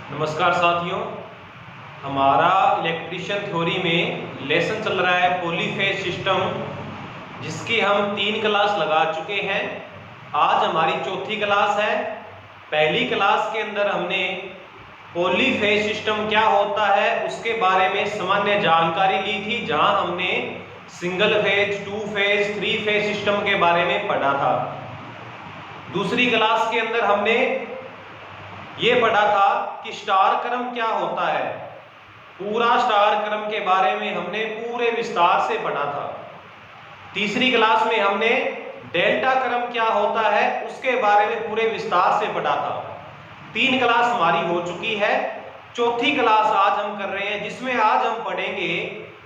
नमस्कार साथियों, हमारा इलेक्ट्रिशियन थ्योरी में लेसन चल रहा है पॉलीफेज सिस्टम, जिसकी हम 3 क्लास लगा चुके हैं। आज हमारी चौथी क्लास है। पहली क्लास के अंदर हमने पॉलीफेज सिस्टम क्या होता है उसके बारे में सामान्य जानकारी ली थी, जहां हमने single phase, 2 phase, 3 phase system के बारे में पढ़ा था। दूसरी क्लास के अंदर हमने ये पढ़ा था कि स्टार क्रम क्या होता है। पूरा स्टार क्रम के बारे में हमने पूरे विस्तार से पढ़ा था। तीसरी क्लास में हमने डेल्टा क्रम क्या होता है उसके बारे में पूरे विस्तार से पढ़ा था। 3 क्लास हमारी हो चुकी है। चौथी क्लास आज हम कर रहे हैं, जिसमें आज हम पढ़ेंगे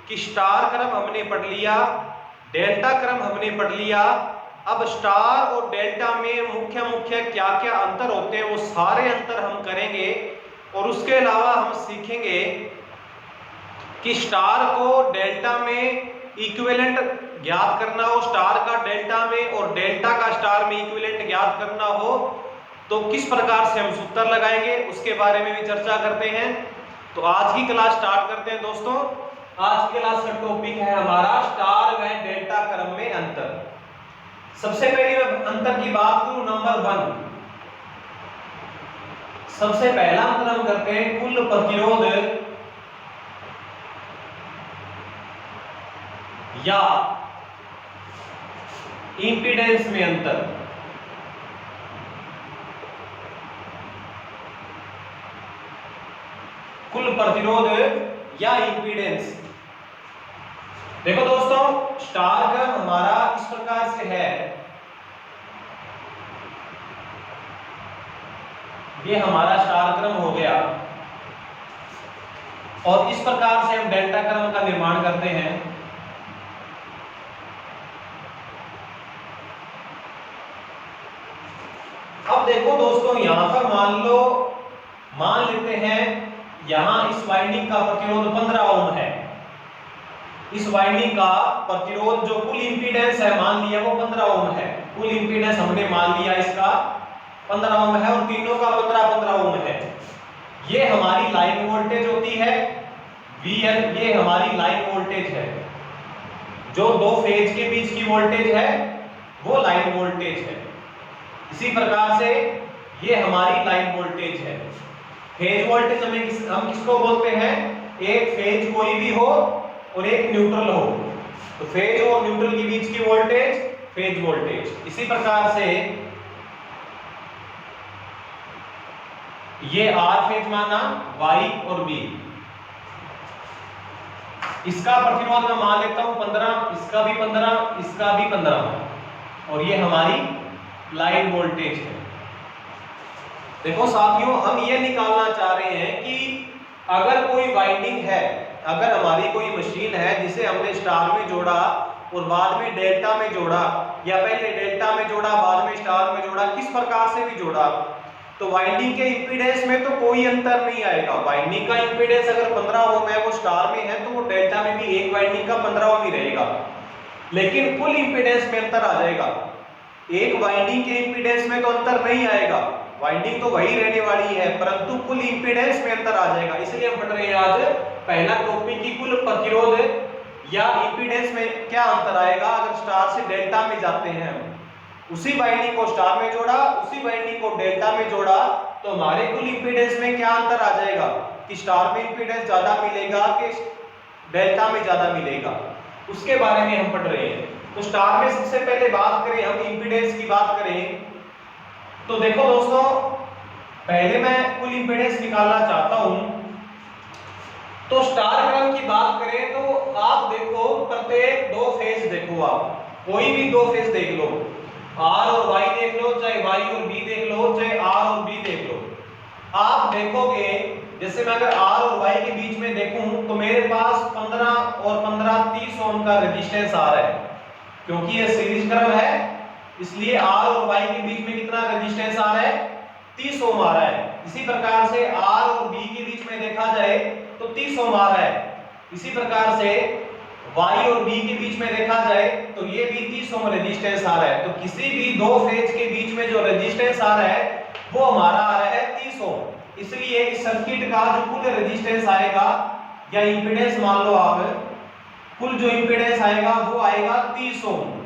कि स्टार क्रम हमने पढ़ लिया, डेल्टा क्रम हमने पढ़ लिया। अब स्टार और डेल्टा में मुख्य मुख्य क्या क्या अंतर होते हैं वो सारे अंतर हम करेंगे, और उसके अलावा हम सीखेंगे कि स्टार को डेल्टा में इक्विवेलेंट ज्ञात करना हो, स्टार का डेल्टा में और डेल्टा का स्टार में इक्विवेलेंट ज्ञात करना हो तो किस प्रकार से हम सूत्र लगाएंगे, उसके बारे में भी चर्चा करते हैं। तो आज की क्लास स्टार्ट करते हैं दोस्तों। आज की क्लास का टॉपिक है हमारा स्टार व डेल्टा क्रम में अंतर। सबसे पहले मैं अंतर की बात करूं, नंबर 1, सबसे पहला अंतर हम करते हैं कुल प्रतिरोध या इंपीडेंस में अंतर। कुल प्रतिरोध या इंपीडेंस। देखो दोस्तों, स्टार क्रम हमारा इस प्रकार से है, ये हमारा स्टार क्रम हो गया, और इस प्रकार से हम डेल्टा क्रम का निर्माण करते हैं। अब देखो दोस्तों, यहां पर मान लेते हैं यहां इस वाइंडिंग का प्रतिरोध 15 ओम है। इस वाइंडिंग का प्रतिरोध जो कुल इंपीडेंस है मान लिया वो 15 ओम है। कुल इंपीडेंस हमने मान लिया इसका 15 ओम है, और तीनों का 15 ओम है। ये हमारी लाइन वोल्टेज होती है VL, ये हमारी लाइन वोल्टेज है। जो 2 फेज के बीच की वोल्टेज है वो लाइन वोल्टेज है। इसी प्रकार से ये हमारी लाइन वोल्टेज है। फेज वोल्टेज हम किसको बोलते हैं? एक फेज कोई भी हो और एक न्यूट्रल हो, तो फेज और न्यूट्रल के बीच की वोल्टेज फेज वोल्टेज। इसी प्रकार से ये R फेज माना, Y और B। इसका प्रतिरोध मैं मान लेता हूं 15, इसका भी 15, इसका भी 15, और ये हमारी लाइन वोल्टेज है। देखो साथियों, हम ये निकालना चाह रहे हैं कि अगर कोई वाइंडिंग है, अगर हमारी कोई मशीन है जिसे हमने स्टार में जोड़ा और बाद में डेल्टा में जोड़ा, या पहले डेल्टा में जोड़ा बाद में स्टार में जोड़ा, किस प्रकार से भी जोड़ा, तो वाइंडिंग के इंपीडेंस में तो कोई अंतर नहीं आएगा। वाइंडिंग का इंपीडेंस अगर 15 ओम है, वो स्टार में है, तो वो डेल्टा में भी एक वाइंडिंग का 15 ओम ही रहेगा। लेकिन कुल इंपीडेंस में अंतर आ जाएगा। एक वाइंडिंग के इंपीडेंस में तो अंतर नहीं आएगा, वाइंडिंग तो वही रहने वाली है, परंतु कुल इंपीडेंस में अंतर आ जाएगा। इसलिए हम पढ़ रहे हैं आज पहला टॉपिक की कुल प्रतिरोध या इंपीडेंस में क्या अंतर आएगा अगर स्टार से डेल्टा में जाते हैं। उसी वाइंडिंग को स्टार में जोड़ा, उसी वाइंडिंग को डेल्टा में जोड़ा, तो हमारे कुल इंपीडेंस में क्या अंतर आ जाएगा कि स्टार में इंपीडेंस ज्यादा मिलेगा कि डेल्टा में ज्यादा मिलेगा, उसके बारे में हम पढ़ रहे हैं। तो स्टार में सबसे पहले बात करें, हम इंपीडेंस की बात करें, तो देखो दोस्तों, पहले मैं कुल इंपीडेंस निकालना चाहता हूं। तो स्टार क्रम की बात करें तो आप देखो, प्रत्येक 2 फेज देखो, आप कोई भी 2 फेज देख लो, R और Y देख लो, चाहे Y और B देख लो, चाहे R और B देख लो, आप देखोगे जैसे मैं अगर R और Y के बीच में देखूं तो मेरे पास 15 और 15 30 ओम का रेजिस्टेंस आ रहा है। क्योंकि ये सीरीज क्रम है, इसलिए R और Y के बीच में कितना रेजिस्टेंस आ रहा है? 30 ओम आ रहा है। इसी प्रकार से R और B के बीच में देखा जाए तो 30 ओम आ रहा है। इसी प्रकार से Y और B के बीच में देखा जाए तो ये भी 30 ओम रेजिस्टेंस आ रहा है। तो किसी भी 2 फेज के बीच में जो रेजिस्टेंस आ रहा है वो हमारा आ रहा है 30 ओम। इसलिए इस सर्किट का जो कुल रेजिस्टेंस आएगा या इंपीडेंस मान लो आप, कुल जो इंपीडेंस आएगा वो आएगा 30 ओम।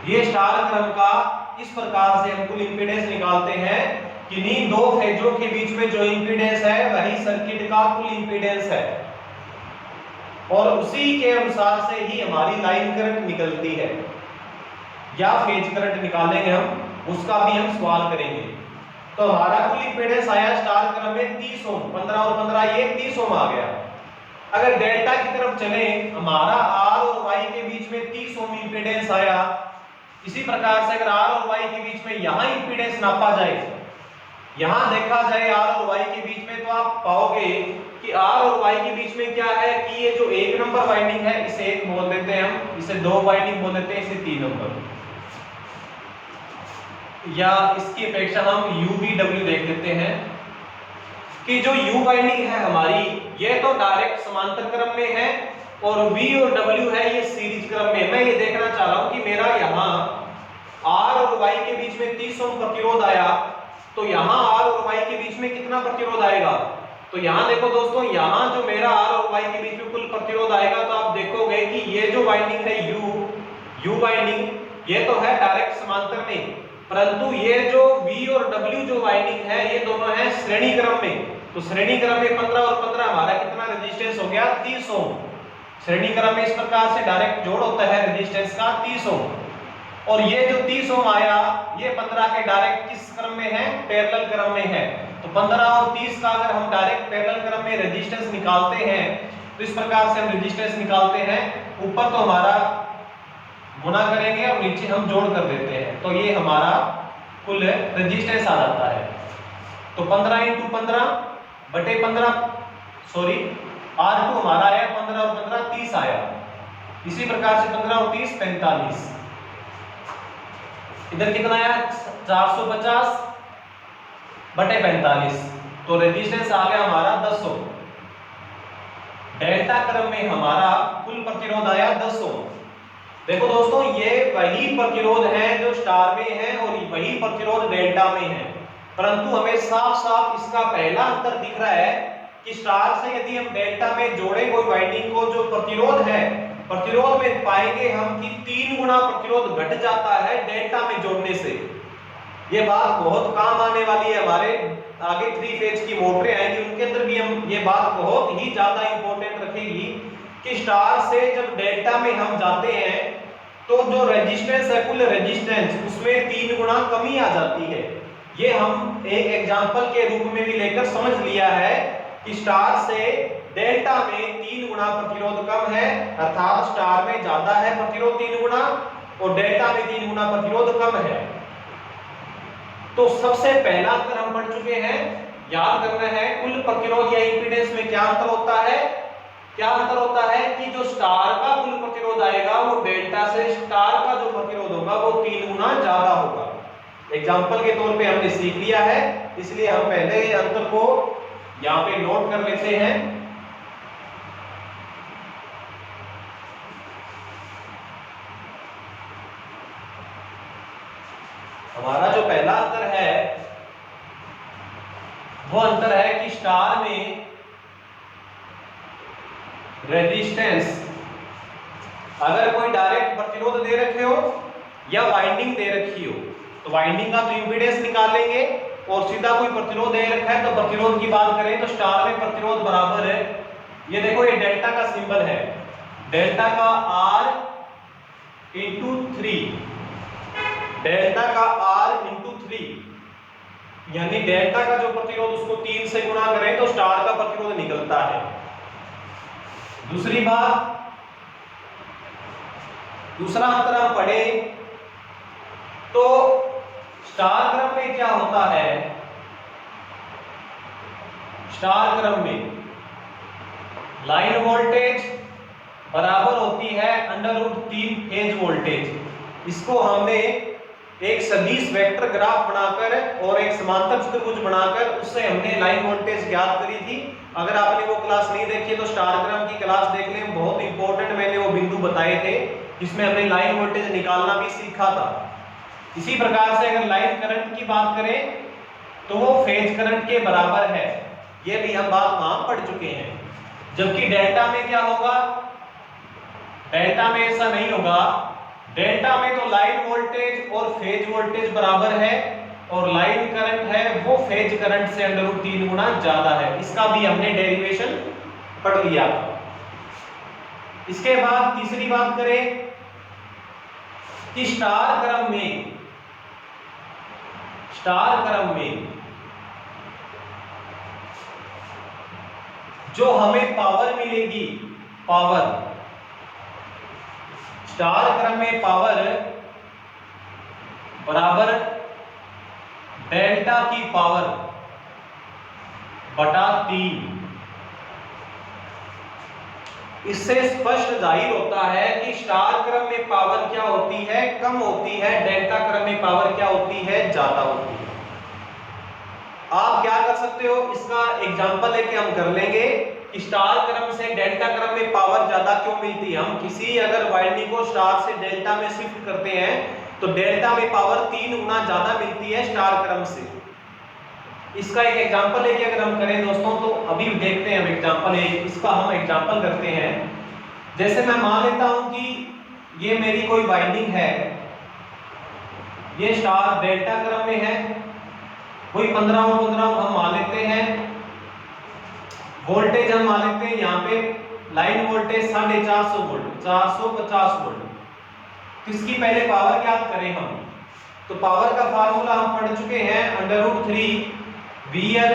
ये स्टार क्रम का इस प्रकार से हम कुल इंपीडेंस निकालते हैं कि इन्हीं दो फेजों के बीच में जो इंपीडेंस है वही सर्किट का कुल इंपीडेंस है, और उसी के अनुसार से ही हमारी लाइन करंट निकलती है या फेज करंट निकालेंगे हम, उसका भी हम सवाल करेंगे। तो हमारा कुल इंपीडेंस आया स्टार क्रम में 30 ओम, 15 और 15 ये 30 ओम आ गया। अगर डेल्टा की तरफ चले, हमारा R और Y के बीच में 30 ओम इंपीडेंस आया। इसी प्रकार से अगर R और Y के बीच में यहाँ इंपीडेंस नापा जाए, यहाँ देखा जाए R और Y के बीच में, तो आप पाओगे कि R और Y के बीच में क्या है कि ये जो 1 नंबर वाइंडिंग है इसे 1 बोल देते हैं हम, इसे 2 वाइंडिंग बोल देते हैं, इसे 3 नंबर, या इसकी अपेक्षा हम UVW देख लेते हैं कि जो U वाइंडिंग है हमारी ये तो डायरेक्ट समांतर क्रम में है और V और W है ये सीरीज क्रम में। मैं ये देखना चाह रहा हूं कि मेरा यहाँ R और Y के बीच में 30 ओम प्रतिरोध आया, तो यहाँ R और Y के बीच में कितना प्रतिरोध आएगा। तो यहाँ देखो दोस्तों, यहाँ जो मेरा R और Y के बीच में कुल प्रतिरोध आएगा, तो आप देखोगे कि ये जो वाइंडिंग है U वाइंडिंग ये तो है डायरेक्ट समांतर में, परंतु ये जो V और W जो वाइंडिंग है ये दोनों है श्रेणी क्रम में। तो श्रेणी क्रम में 15 और 15 हमारा कितना रेजिस्टेंस हो गया 30 ओम। श्रेणी क्रम में इस प्रकार से डायरेक्ट जोड़ होता है रेजिस्टेंस का 30 ओम, और ये जो 30 ओम आया ये 15 के डायरेक्ट किस क्रम में है, पैरेलल क्रम में है। तो 15 और 30 का अगर हम डायरेक्ट पैरेलल क्रम में रेजिस्टेंस निकालते हैं तो इस प्रकार से हम रेजिस्टेंस निकालते हैं, ऊपर तो हमारा गुणा करेंगे और नीचे हम जोड़ कर देते हैं, तो ये हमारा कुल रेजिस्टेंस आ जाता है। तो 15 × 15 बटे 15, सॉरी R2 हमारा आया 15 और 15 30 आया। इसी प्रकार से 15 और 30 45, इधर कितना आया 450 बटे 45, तो रेजिस्टेंस आ गया हमारा 10 ओम। डेल्टा क्रम में हमारा कुल प्रतिरोध आया 10 ओम। देखो दोस्तों, ये वही प्रतिरोध है जो स्टार में है और वही प्रतिरोध डेल्टा में है, परंतु हमें साफ साफ इसका पहला अंतर दिख रहा है कि स्टार से यदि हम डेल्टा में जोड़े कोई वाइंडिंग को, जो प्रतिरोध है, प्रतिरोध में पाएंगे हम कि 3 गुना प्रतिरोध घट जाता है डेल्टा में जोड़ने से। ये बात बहुत काम आने वाली है, हमारे आगे 3 फेज की मोटरें आएंगी उनके अंदर भी हम ये बात बहुत ही ज्यादा इंपॉर्टेंट रखेगी कि स्टार से जब डेल्टा में हम जाते हैं तो जो रेजिस्टेंस है, कुल रेजिस्टेंस, उसमें 3 गुना कमी आ जाती है। ये हम एक एग्जांपल के रूप में भी लेकर समझ लिया है कि स्टार से डेल्टा में 3 गुना प्रतिरोध कम है, अर्थात स्टार में ज्यादा है प्रतिरोध 3 गुना और डेल्टा में 3 गुना प्रतिरोध कम है। तो सबसे पहला अंतर हम पढ़ चुके हैं, याद करना है कुल प्रतिरोध या इंपीडेंस में क्या अंतर होता है। क्या अंतर होता है कि जो स्टार का कुल प्रतिरोध आएगा वो डेल्टा से स्टार का जो प्रतिरोध होगा वो 3 गुना ज्यादा होगा। एग्जांपल के तौर पे हमने सीख लिया है, इसलिए हम पहले ही अंतर को यहाँ पे नोट कर लेते हैं। हमारा जो पहला अंतर है वो अंतर है कि स्टार में रेजिस्टेंस, अगर कोई डायरेक्ट प्रतिरोध दे रखे हो या वाइंडिंग दे रखी हो तो वाइंडिंग का तो इंपीडेंस निकालेंगे, और सीधा कोई प्रतिरोध दे रखा है तो प्रतिरोध की बात करें तो स्टार में प्रतिरोध बराबर है, ये देखो ये डेल्टा का सिंबल है, डेल्टा का R × 3, डेल्टा का R × 3, यानी डेल्टा का जो प्रतिरोध उसको 3 से गुणा करें तो स्टार का प्रतिरोध निकलता है। दूसरी बात, दूसरा अंतर हम पढ़े तो स्टार क्रम में क्या होता है, स्टार क्रम में लाइन वोल्टेज बराबर होती है √3 फेज वोल्टेज। इसको हमने एक सदिश वेक्टर ग्राफ बनाकर और एक समांतर चतुर्भुज बनाकर उससे हमने लाइन वोल्टेज ज्ञात करी थी। अगर आपने वो क्लास नहीं देखी तो स्टार क्रम की क्लास देख लें, बहुत इंपॉर्टेंट मैंने वो बिंदु बताए थे जिसमें हमने लाइन वोल्टेज निकालना भी सीखा था। इसी प्रकार से अगर लाइन करंट की बात करें तो वो फेज करंट के बराबर है। ये भी हम बात वहां पढ़ चुके हैं। जबकि डेल्टा में क्या होगा, डेल्टा में ऐसा नहीं होगा। डेल्टा में तो लाइन वोल्टेज और फेज वोल्टेज बराबर है, और लाइन करंट है वो फेज करंट से √3 गुना ज्यादा है। इसका भी हमने डेरिवेशन पढ़ लिया। इसके बाद तीसरी बात करें कि स्टार क्रम में जो हमें पावर मिलेगी, पावर स्टार क्रम में पावर बराबर डेल्टा की पावर बटा 3। इससे स्पष्ट जाहिर होता है कि स्टार क्रम में पावर क्या होती है, कम होती है, डेल्टा क्रम में पावर क्या होती है, ज्यादा होती है। आप क्या कर सकते हो, इसका एग्जांपल लेके हम कर लेंगे कि स्टार क्रम से डेल्टा क्रम में पावर ज्यादा क्यों मिलती है। हम किसी अगर वाइंडिंग को स्टार से डेल्टा में शिफ्ट करते हैं तो डेल्टा में पावर 3 गुना ज्यादा मिलती है स्टार क्रम से। इसका एक एग्जांपल लेके अगर हम करें दोस्तों, तो अभी देखते हैं हम एग्जांपल इसका हम एग्जांपल करते हैं। जैसे मैं मान लेता हूं कि ये मेरी कोई वाइंडिंग है, ये स्टार डेल्टा क्रम में है, कोई 15 हम मान लेते हैं। वोल्टेज हम मान लेते हैं यहाँ पे लाइन वोल्टेज 450 वोल्ट, 450 वोल्ट। तो इसकी पहले पावर ज्ञात करें हम, तो पावर का फार्मूला हम पढ़ चुके हैं, √3 VL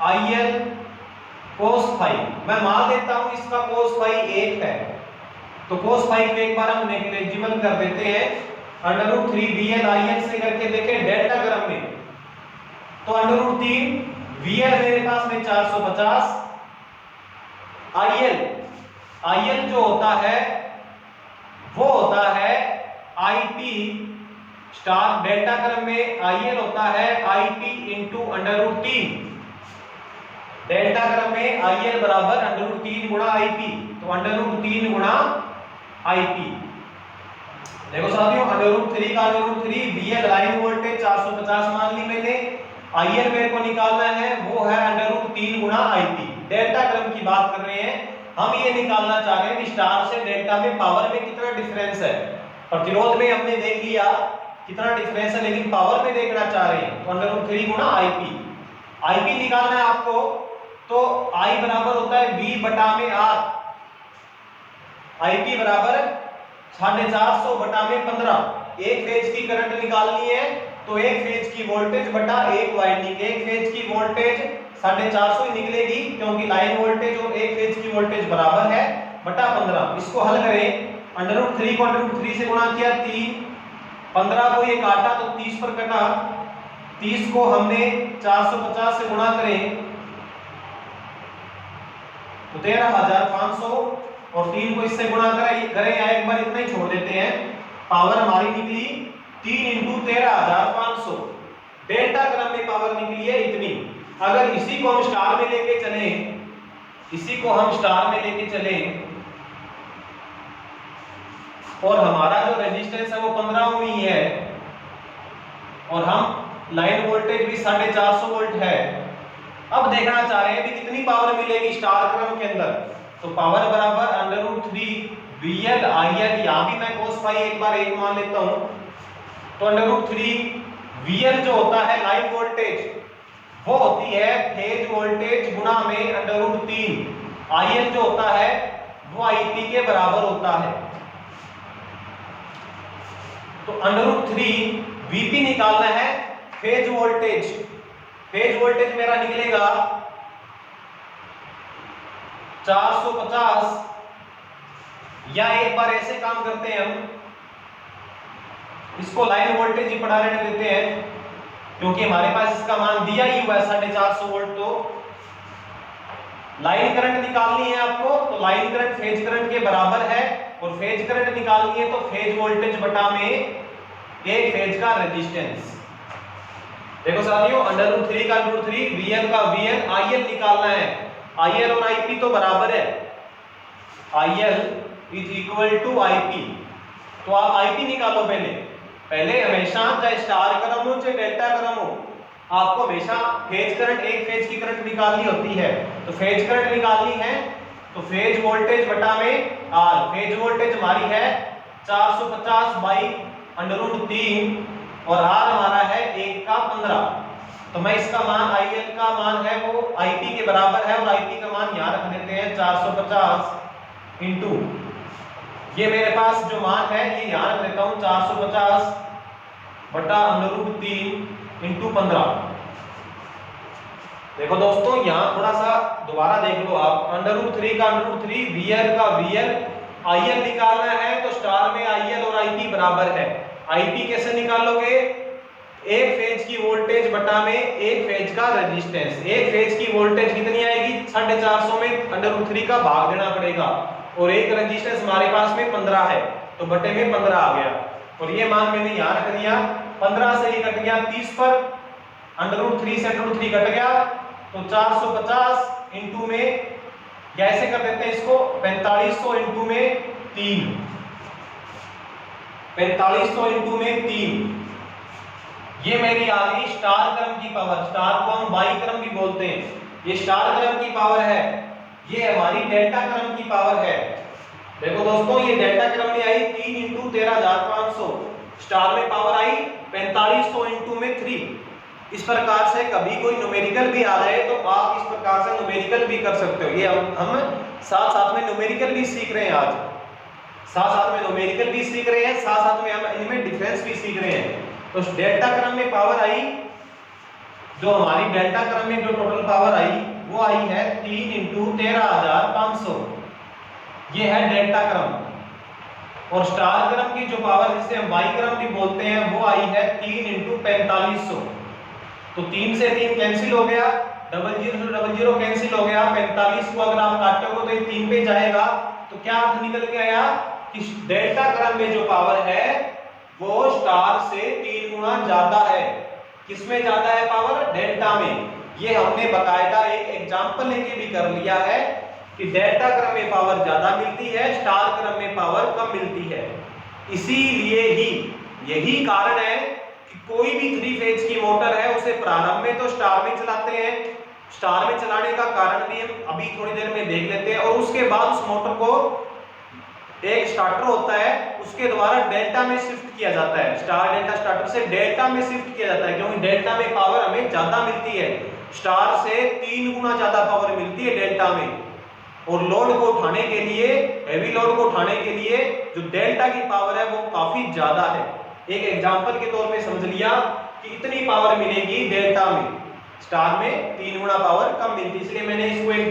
IL cos फाई। मैं मान लेता हूं इसका cos फाई 1 है, तो cos फाई को एक बार हम नेग्लिजिबल कर देते हैं। √3 VL IL से करके देखें डेल्टा क्रम में, तो √3 VL मेरे पास में 450, IL जो होता है वो होता है IP स्टार डेल्टा क्रम में IL होता है IP इंटू √3। डेल्टा क्रम में IL बराबर √3 गुणा IP, तो √3 गुणा IP। देखो साथियों, √3 का √3 VL लाइन वोल्टेज 450 मान ली मैंने, IL मेरे को निकालना है वो है √3 गुणा IP। डेल्टा क्रम की बात कर रहे हैं हम, ये निकालना चाह रहे हैं कि स्टार से डेल्टा में पावर में कितना डिफरेंस है। प्रतिरोध में हमने देख लिया कितना डिफरेंस है, लेकिन पावर में देखना चाह रहे हैं, तो √3 गुणा IP निकालना है आपको। तो I बराबर होता है V बटा में R। IP बराबर 450 बटा में 15। एक फेज की करंट निकालनी है तो एक फेज की वोल्टेज बटा एक वाइंडिंग, एक फेज की वोल्टेज 450 ही निकलेगी क्योंकि लाइन वोल्टेज और एक फेज की वोल्टेज बराबर है, बटा 15। इसको हल करें, √3 को √3 से गुणा किया 3, 15 को ये काटा तो 30 पर कटा, 30 को हमने 450 से गुणा करें तो 13,500, और 3 को इससे गुणा करें या एक बार इतना ही छोड़ देते हैं। पावर हमारी निकली 3 इंटू 13,500। डेल्टा क्रम में पावर निकली है इतनी। अगर इसी को हम स्टार में लेके चले, और हमारा जो रेजिस्टेंस है वो 15 ओम ही है, और हम लाइन वोल्टेज भी 450 वोल्ट है। अब देखना चाह रहे हैं कि कितनी पावर मिलेगी स्टार क्रम के अंदर, तो पावर बराबर √3 VL IL, यहां भी मैं cos फाई एक बार 1 मान लेता हूं, तो √3 VL जो होता है लाइन वोल्टेज वो होती है फेज वोल्टेज गुणा में √3, IL जो होता है वो IP के बराबर होता है। तो √3 VP निकालना है, फेज वोल्टेज मेरा निकलेगा 450, या एक बार ऐसे काम करते हैं हम, इसको लाइन वोल्टेज ही पढ़ा रहने देते हैं क्योंकि हमारे पास इसका मान दिया ही हुआ है 450 वोल्ट। तो लाइन करंट निकालनी है आपको, तो लाइन करंट फेज करंट के बराबर है, और फेज करंट निकालनी है तो फेज वोल्टेज बटा में एक फेज का रेजिस्टेंस। देखो साथियों, √3 का √3, VL का VL, IL निकालना है। IL और IP तो बराबर है, IL is equal to IP। तो आप IP निकालो पहले हमेशा, चाहे स्टार क्रम हो चाहे डेल्टा क्रम हो, आपको हमेशा फेज करंट, एक फेज की करंट निकालनी होती है। तो फेज करंट निकालनी है तो फेज वोल्टेज बटा में आर। फेज वोल्टेज हमारी है 450 बाई √3 और आर हमारा है 1 का 15। तो मैं इसका मान IL का मान है वो IP के बराबर है, और IP का मान यहाँ रख देते हैं 450 इंटू, ये मेरे पास जो मान है ये यहाँ रख देता हूँ 450 बटा √3 इंटू 15। देखो दोस्तों यहाँ थोड़ा सा दोबारा देख लो आप, √3 का √3, VL का VL, IL निकालना है तो स्टार में IL और IP बराबर है। IP कैसे निकालोगे? एक फेज की वोल्टेज बटा में एक फेज का रेजिस्टेंस। एक फेज की वोल्टेज कितनी आएगी? 450 में √3 का भाग देना पड़ेगा, और एक रेजिस्टेंस हमारे पास में 15 है तो बटे में 15 आ गया, और ये मान मैंने यहाँ रख दिया। 15 से ये कट गया 30 पर, √3 से √3 कट गया तो 450 इंटू में, या ऐसे कर देते हैं इसको 4500 इंटू में 3, 4500 इंटू में 3, ये मेरी आ गई स्टार क्रम की पावर। स्टार को हम वाई क्रम भी बोलते हैं, ये स्टार क्रम की पावर है। ये हमारी डेल्टा क्रम की पावर है। देखो दोस्तों ये डेल्टा क्रम में आई 3 इंटू 13500, स्टार में पावर आई 4500 इंटू में 3। इस प्रकार से कभी कोई न्यूमेरिकल भी आ जाए तो आप इस प्रकार से न्यूमेरिकल भी कर सकते हो। ये हम साथ साथ में न्यूमेरिकल भी सीख रहे हैं, आज साथ साथ में न्यूमेरिकल भी सीख रहे हैं, साथ साथ में हम इनमें डिफरेंस भी सीख रहे हैं। तो डेल्टा क्रम में पावर आई, जो हमारी डेल्टा क्रम में जो टोटल पावर आई वो आई है 3 इंटू 13500, ये है डेल्टा क्रम। और स्टार क्रम की जो पावर जिसे हम वाई क्रम भी बोलते हैं वो आई है 3 इंटू 4500। तो 3 से 3 कैंसिल हो गया, 00 से 00 कैंसिल हो गया, 45 को अगर आप काटोगे तो ये 3 पे जाएगा। तो क्या अर्थ निकल के आया कि डेल्टा क्रम में जो पावर है वो स्टार से 3 गुना ज्यादा है। किसमें ज्यादा है पावर? डेल्टा में। ये हमने बकायदा एक एग्जांपल लेके भी कर लिया है कि डेल्टा क्रम में पावर ज्यादा मिलती है, स्टार क्रम में पावर कम मिलती है। इसीलिए ही यही कारण है कि कोई भी 3 फेज की मोटर है उसे प्रारंभ में तो स्टार में चलाते हैं। स्टार में चलाने का कारण भी हम अभी थोड़ी देर में देख लेते हैं, और उसके बाद उस मोटर को एक स्टार्टर होता है उसके द्वारा डेल्टा में शिफ्ट किया जाता है। स्टार डेल्टा स्टार्टर से डेल्टा में शिफ्ट किया जाता है, क्योंकि डेल्टा में पावर हमें ज्यादा मिलती है। स्टार से 3 गुना ज्यादा पावर मिलती है डेल्टा में। और लोड को उठाने के लिए, हैवी लोड को उठाने के लिए जो डेल्टा की पावर है वो काफी ज्यादा है। एक एग्जांपल के तौर पे समझ लिया कि इतनी पावर मिलेगी डेल्टा में, स्टार में 3 गुना पावर कम मिलती है। इसलिए मैंने इसको एक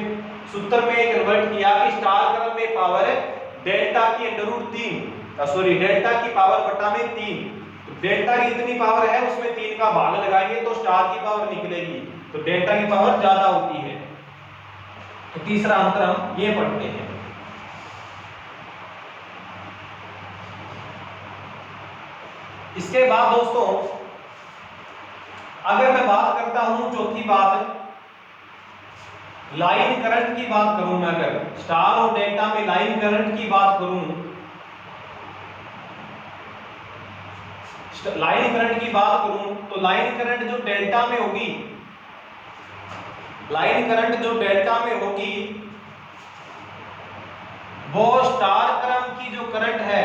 सूत्र में कन्वर्ट किया कि स्टार क्रम में पावर डेल्टा की √3 डेल्टा की पावर बटा में 3। तो डेल्टा की जितनी पावर है उसमें 3 का भाग लगाएंगे तो स्टार की पावर निकलेगी, तो डेल्टा की पावर ज्यादा होती है। तो तीसरा अंतर हम ये पढ़ते हैं। इसके बाद दोस्तों अगर मैं बात करता हूं चौथी बात, लाइन करंट की बात करूं मैं, अगर स्टार और डेल्टा में लाइन करंट की बात करूं, लाइन करंट की बात करूं तो लाइन करंट जो डेल्टा में होगी, लाइन करंट जो डेल्टा में होगी वो स्टार क्रम की जो करंट है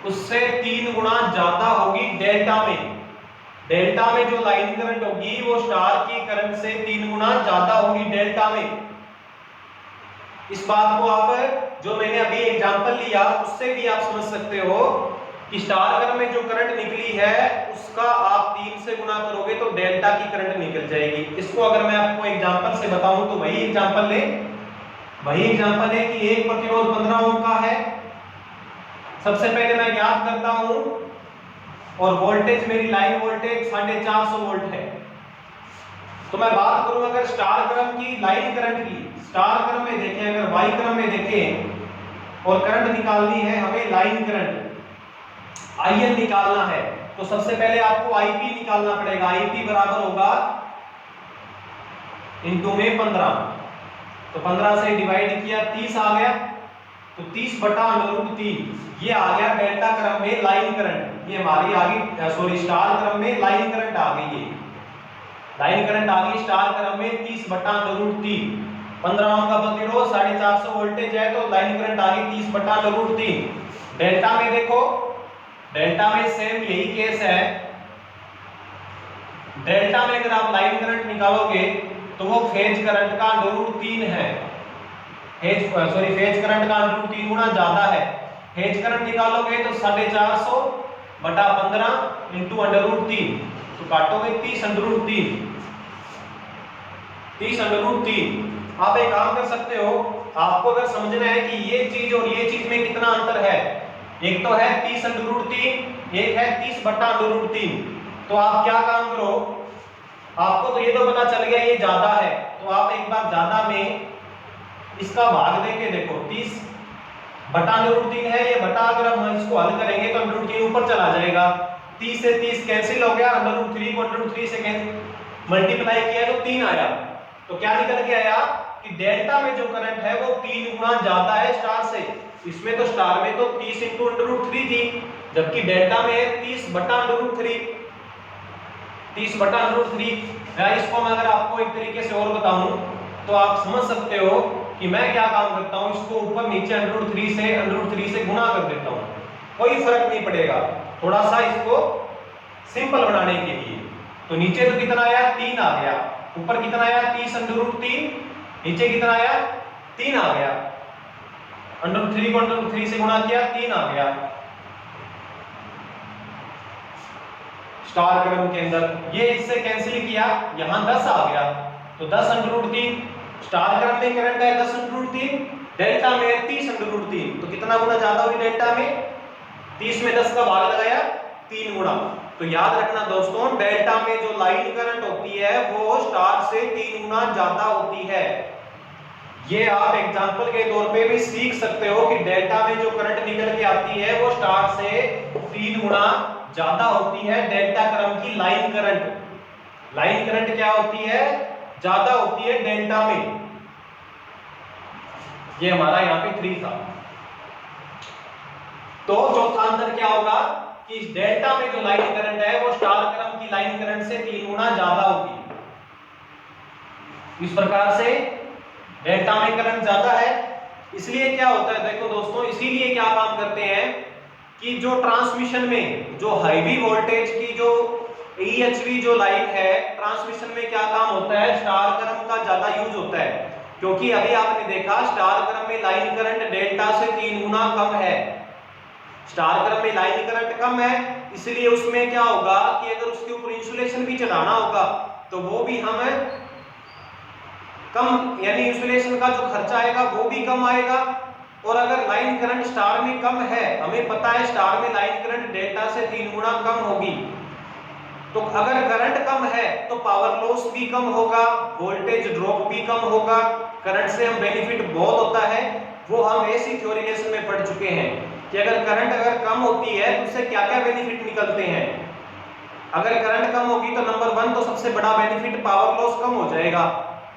उससे 3 गुना ज्यादा होगी डेल्टा में। डेल्टा में जो लाइन करंट होगी वो स्टार की करंट से 3 गुना ज्यादा होगी डेल्टा में। इस बात को आप जो मैंने अभी एग्जांपल लिया उससे भी आप समझ सकते हो कि स्टार क्रम में जो करंट निकली है उसका आप 3 से गुना करोगे तो डेल्टा की करंट निकल जाएगी। इसको अगर मैं आपको एग्जांपल से बताऊं तो वही एग्जांपल है कि एक प्रतिरोध 15 ओम का है। सबसे पहले मैं ज्ञात करता हूं, और वोल्टेज मेरी लाइन वोल्टेज 450 वोल्ट है। तो मैं बात करूं अगर स्टार क्रम की लाइन करंट की, स्टार क्रम में देखें, अगर वाई क्रम में देखें और करंट निकालनी है हमें, लाइन करंट IL निकालना है, तो सबसे पहले आपको IP निकालना पड़ेगा। IP बराबर होगा इंटू में 15, तो 15 से डिवाइड किया 30 आ गया, तो 30 बटा √3 ये आ गया डेल्टा क्रम में लाइन करंट। ये हमारी आ गई, सॉरी स्टार क्रम में लाइन करंट आ गई है, लाइन करंट आ गई स्टार क्रम में 30/√3। 15 ओम का प्रतिरोध 450 वोल्टेज है तो लाइन करंट आ गई 30/√3। डेल्टा में देखो, डेल्टा में सेम यही केस है। डेल्टा में अगर आप लाइन करंट निकालोगे तो वो फेज करंट का √3 है, फेज करंट का √3 गुना ज्यादा है। फेज करंट निकालोगे तो 450/15 × √3, तो काटोगे 30/√3, 30/√3। आप एक काम कर सकते हो, आपको अगर समझना है कि ये चीज और ये चीज में कितना अंतर है, एक तो है 30/√3, एक है 30/√3, तो आप क्या काम करो, आपको तो ये तो पता चल गया ये ज्यादा है, तो आप एक बार ज्यादा में इसका भाग देके देखो, 30/√3 है, ये बटा अगर हम इसको हल करेंगे तो √3 ऊपर चला जाएगा, 30 से 30 कैंसिल हो गया, √3 को √3 से मल्टीप्लाई किया तो 3 आया। तो क्या निकल के आया कि डेल्टा में जो करंट है वो 3 गुना ज्यादा है स्टार से। इसमें तो स्टार में तो 30 × √3 थी, जबकि डेल्टा में है 30/√3, 30/√3। या इसको मैं अगर आपको एक तरीके से और बताऊं तो आप समझ सकते हो कि मैं क्या काम करता हूं, इसको ऊपर नीचे √3 से गुना कर देता हूं, कोई फर्क नहीं पड़ेगा, थोड़ा सा इसको सिंपल बनाने के लिए। तो नीचे तो कितना आया 3 आ गया, ऊपर कितना आया 30/√3, नीचे कितना आया 3 आ गया, √3 को √3 से गुणा किया 3 आ गया स्टार क्रम के अंदर। ये इससे कैंसिल किया, यहां 10 आ गया, तो 10/√3 स्टार क्रम में करंट है 10/√3, डेल्टा में है 30/√3, तो कितना गुना ज्यादा हुई डेल्टा में, 30 में 10 का भाग लगाया 3 गुना। तो याद रखना दोस्तों, डेल्टा में जो लाइन करंट होती है वो स्टार से 3 गुना ज्यादा होती है। ये आप एग्जांपल के तौर पे भी सीख सकते हो कि डेल्टा में जो करंट निकल के आती है वो स्टार से 3 गुना ज्यादा होती है। डेल्टा क्रम की लाइन करंट, लाइन करंट क्या होती है, ज्यादा होती है डेल्टा में। ये हमारा यहाँ पे 3 था। तो चौथा अंतर क्या होगा कि डेल्टा में जो लाइन करंट है वो स्टार क्रम की लाइन करंट से 3 गुना ज्यादा होती है। इस प्रकार से डेल्टा में करंट ज्यादा है, इसलिए क्या होता है देखो दोस्तों, इसीलिए क्या काम करते हैं कि जो ट्रांसमिशन में जो हाईवी वोल्टेज की जो EHV जो लाइन है, ट्रांसमिशन में क्या काम होता है, स्टार क्रम का ज्यादा यूज होता है। क्योंकि अभी आपने देखा स्टार क्रम में लाइन करंट डेल्टा से 3 गुना कम है, स्टार क्रम में लाइन करंट कम है, इसलिए उसमें क्या होगा कि अगर उसके ऊपर इंसुलेशन भी चढ़ाना होगा तो वो भी हमें कम, यानी इंसुलेशन का जो खर्चा आएगा वो भी कम आएगा। और अगर लाइन करंट स्टार में कम है, हमें पता है स्टार में लाइन करंट डेल्टा से 3 गुना कम होगी, तो अगर करंट कम है तो पावर लॉस भी कम होगा, वोल्टेज ड्रॉप भी कम होगा, करंट से हम बेनिफिट बहुत होता है। वो हम ऐसी थ्योरी लेसन में पढ़ चुके हैं कि अगर करंट अगर कम होती है तो उससे क्या क्या बेनिफिट निकलते हैं। अगर करंट कम होगी तो नंबर 1 तो सबसे बड़ा बेनिफिट पावर लॉस कम हो जाएगा।